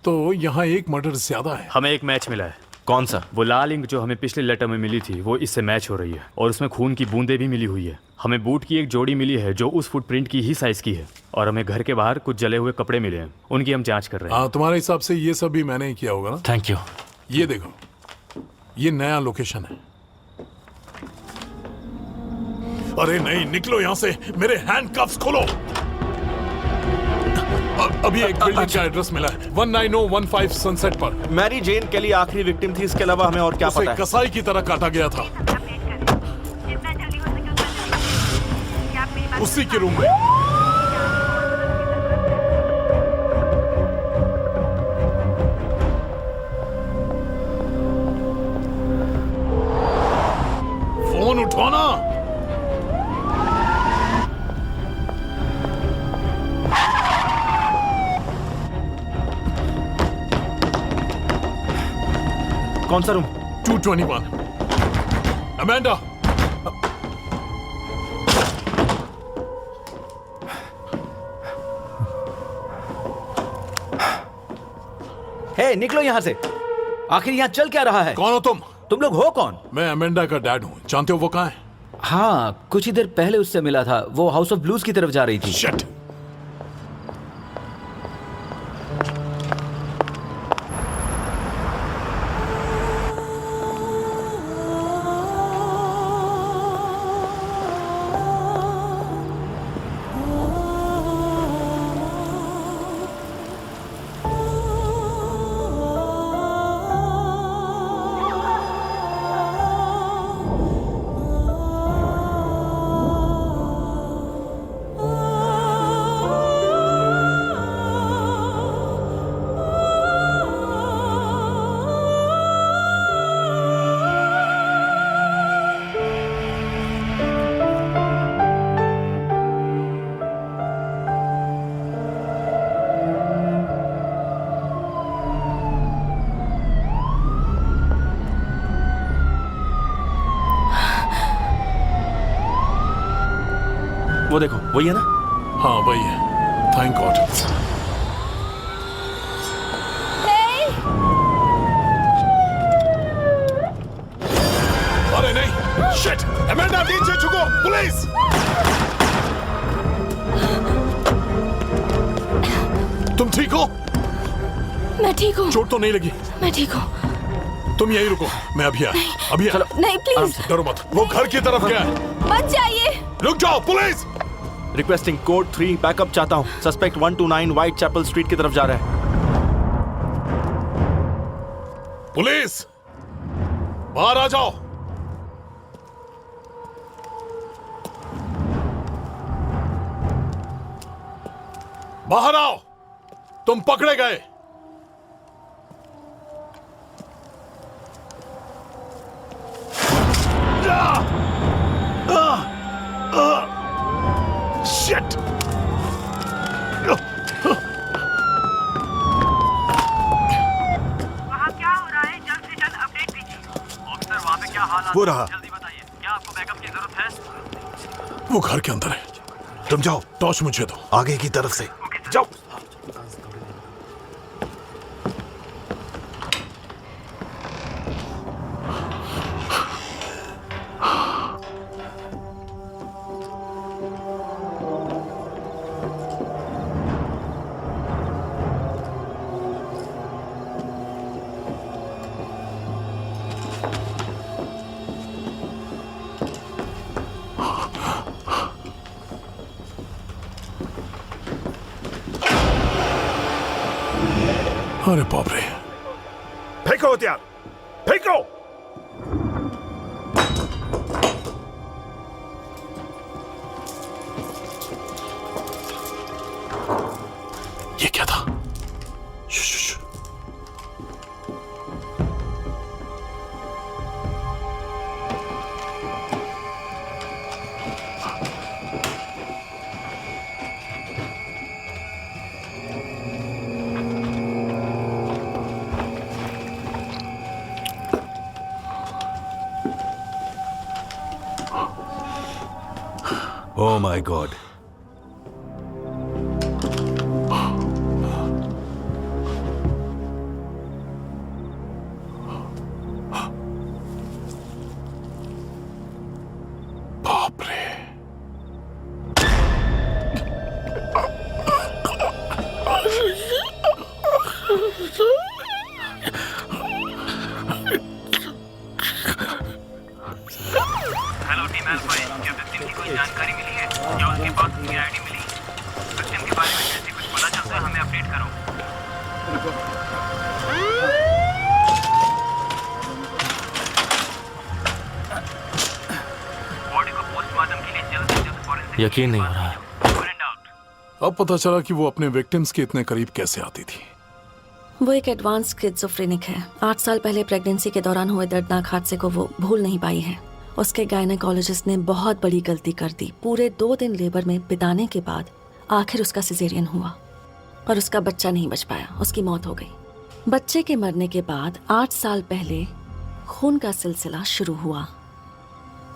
तो यहाँ एक मर्डर ज्यादा है। हमें एक मैच मिला है। कौन सा? वो लाल इंक जो हमें पिछले लेटर में मिली थी वो इससे मैच हो रही है और उसमें खून की बूंदें भी मिली हुई है। हमें बूट की एक जोड़ी मिली है जो उस फुटप्रिंट की ही साइज की है और हमें घर के बाहर कुछ जले हुए कपड़े मिले हैं, उनकी हम जांच कर रहे हैं। हाँ, तुम्हारे हिसाब से ये सब भी मैंने ही किया होगा ना? Thank you. ये देखो, ये नया लोकेशन है। अरे नहीं, निकलो यहाँ से। मेरे हैंडकफ्स खोलो। अभी एक बिल्डिंग का एड्रेस मिला है, 19015 सनसेट पर। मैरी जेन केली आखिरी विक्टिम थी। इसके अलावा हमें और क्या पता है? कसाई की तरह काटा गया था उसी के रूम में। फोन उठाना। कौन सा रूम? 221। अमेंडा। हे, निकलो यहाँ से। आखिर यहाँ चल क्या रहा है? कौन हो तुम? तुम लोग हो कौन? मैं अमेंडा का डैड हूँ। जानते हो वो कहाँ है? हाँ, कुछ ही देर पहले उससे मिला था। वो हाउस ऑफ ब्लूज की तरफ जा रही थी। शिट। वो देखो, वही है ना? हाँ वही है। Thank God. अरे नहीं, शिट! अमेंडा नीचे झुको, पुलिस! तुम ठीक हो? मैं ठीक हूँ। चोट तो नहीं लगी? मैं ठीक हूँ। तुम यहीं रुको, मैं अभी आया। अभी आया। नहीं प्लीज। डरो मत, वो घर की तरफ गया है। बच जाइए। रुक जाओ, पुलिस! रिक्वेस्टिंग कोड 3 बैकअप चाहता हूँ। सस्पेक्ट 129 व्हाइट चैपल स्ट्रीट की तरफ जा रहा है। पुलिस! बाहर आ जाओ। बाहर आओ, तुम पकड़े गए। शिट! वहाँ क्या हो रहा है, जल्द से जल्द अपडेट दीजिए। ऑफिसर, वहाँ पे क्या हालात वो रहा। जल्दी बताइए, क्या आपको बैकअप की जरूरत है? वो घर के अंदर है। तुम जाओ, टॉर्च मुझे दो। आगे की तरफ से जाओ। अरे बाप रे! फेंको हथियार, फेंको! ये क्या था? Oh my God. बाप रे! हेलो टीम अल्फा, क्या विक्टिम की कोई जानकारी मिली है? क्या उसके पास उसकी आईडी मिली? विक्टिम के बारे में जैसे कुछ पता चलता है हमें अपडेट करो। बॉडी को पोस्टमार्टम के लिए जल्द से जल्द फॉरेंसिक यकीन नहीं हो रहा। अब पता चला कि वो अपने विक्टिम्स के इतने करीब कैसे आती थी। वो एक एडवांस स्किज़ोफ्रेनिक है। 8 साल पहले प्रेगनेंसी के दौरान हुए दर्दनाक हादसे को वो भूल नहीं पाई है। उसके गायनेकोलॉजिस्ट ने बहुत बड़ी गलती कर दी। पूरे 2 दिन लेबर में बिताने के बाद आखिर उसका सिजेरियन हुआ और उसका बच्चा नहीं बच पाया, उसकी मौत हो गई। बच्चे के मरने के बाद 8 साल पहले खून का सिलसिला शुरू हुआ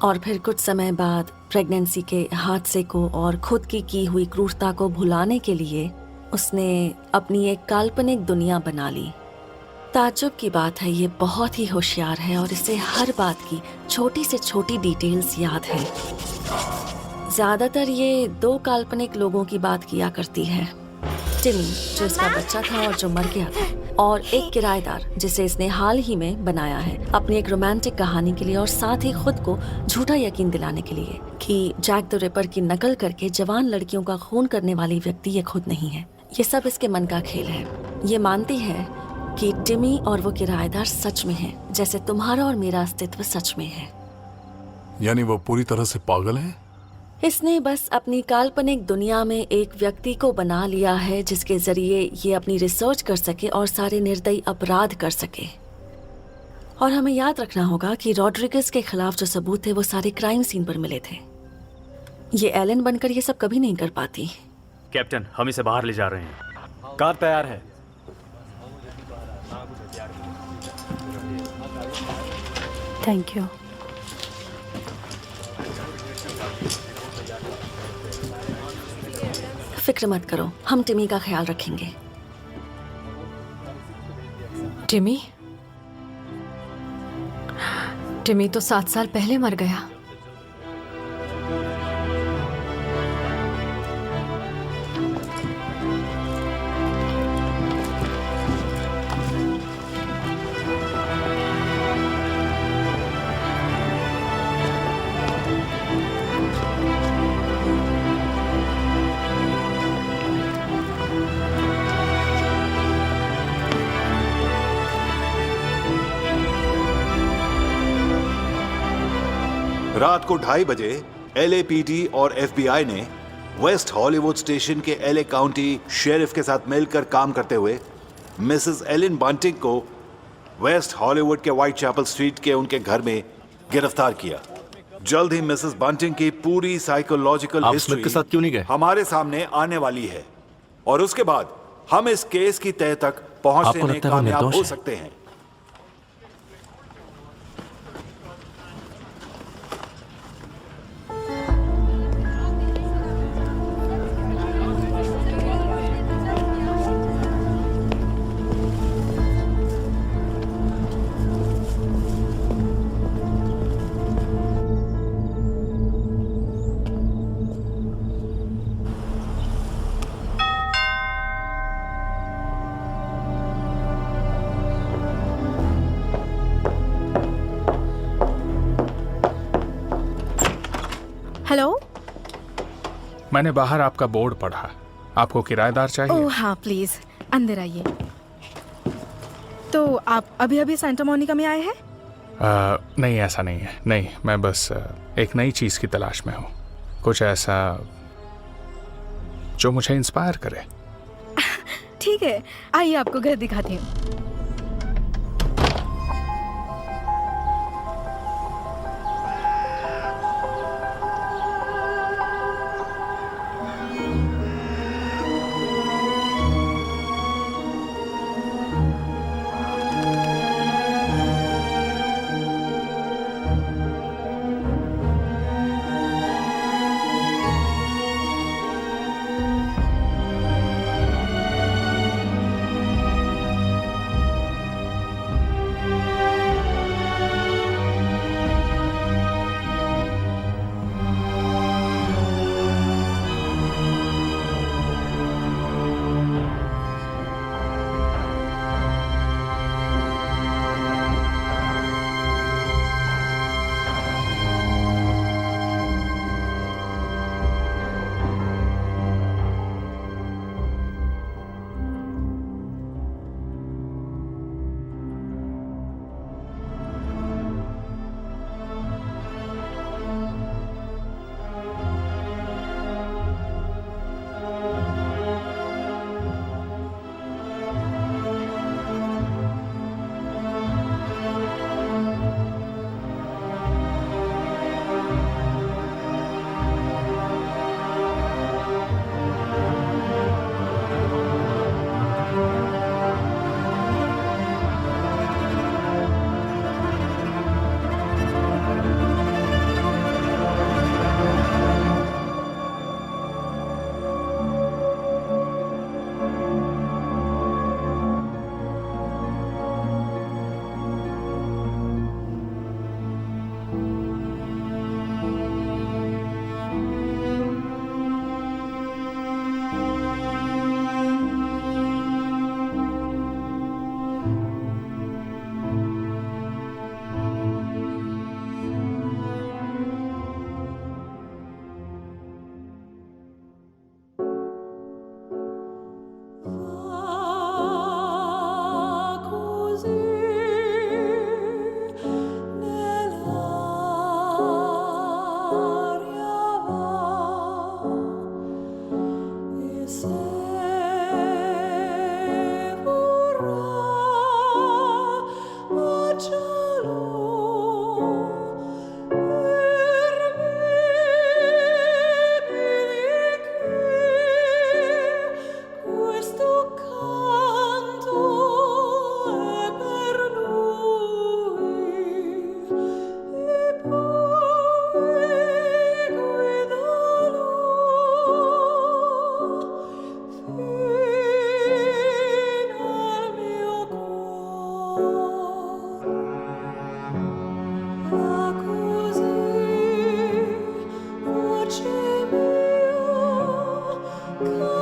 और फिर कुछ समय बाद प्रेगनेंसी के हादसे को और खुद की हुई क्रूरता को भुलाने के लिए उसने अपनी एक काल्पनिक दुनिया बना ली। ताज्जुब की बात है, ये बहुत ही होशियार है और इसे हर बात की छोटी से छोटी डिटेल्स याद है। ज्यादातर ये 2 काल्पनिक लोगों की बात किया करती है, टिमी जो इसका बच्चा था और जो मर गया था, और एक किराएदार जिसे इसने हाल ही में बनाया है अपनी एक रोमांटिक कहानी के लिए और साथ ही खुद को झूठा यकीन दिलाने के लिए कि जैक द रिपर की नकल करके जवान लड़कियों का खून करने वाली व्यक्ति ये खुद नहीं है। ये सब इसके मन का खेल है। ये मानती है कि टिमी और वो किराएदार सच में है, जैसे तुम्हारा और मेरा अस्तित्व सच में है। यानी वो पूरी तरह से पागल है? इसने बस अपनी काल्पनिक दुनिया में एक व्यक्ति को बना लिया है जिसके जरिए ये अपनी रिसर्च कर सके और सारे निर्दयी अपराध कर सके। और हमें याद रखना होगा कि रॉड्रिगेज के खिलाफ जो सबूत थे वो सारे क्राइम सीन पर मिले थे। ये एलन बनकर ये सब कभी नहीं कर पाती। कैप्टन, हम इसे बाहर ले जा रहे हैं। कार तैयार है। Thank you. फिक्र मत करो, हम टिमी का ख्याल रखेंगे। टिमी? टिमी तो 7 साल पहले मर गया। रात को 2:30 बजे LAPD और FBI ने वेस्ट हॉलीवुड स्टेशन के एलए काउंटी शेरिफ के साथ मिलकर काम करते हुए मिसेस एलिन बंटिंग को वेस्ट हॉलीवुड के व्हाइट चैपल स्ट्रीट के उनके घर में गिरफ्तार किया। जल्द ही मिसेस बंटिंग की पूरी साइकोलॉजिकल हिस्ट्री के साथ क्यों नहीं गए? हमारे सामने आने वाली है और उसके बाद हम इस केस की तह तक पहुंचने में कामयाब हो सकते हैं। हेलो, मैंने बाहर आपका बोर्ड पढ़ा। आपको किराएदार चाहिए? ओह हाँ प्लीज अंदर आइए। तो आप अभी अभी सेंटा मोनिका में आए हैं? नहीं, ऐसा नहीं है। नहीं, मैं बस एक नई चीज की तलाश में हूँ, कुछ ऐसा जो मुझे इंस्पायर करे। ठीक है, आइए आपको घर दिखाती हूँ। Come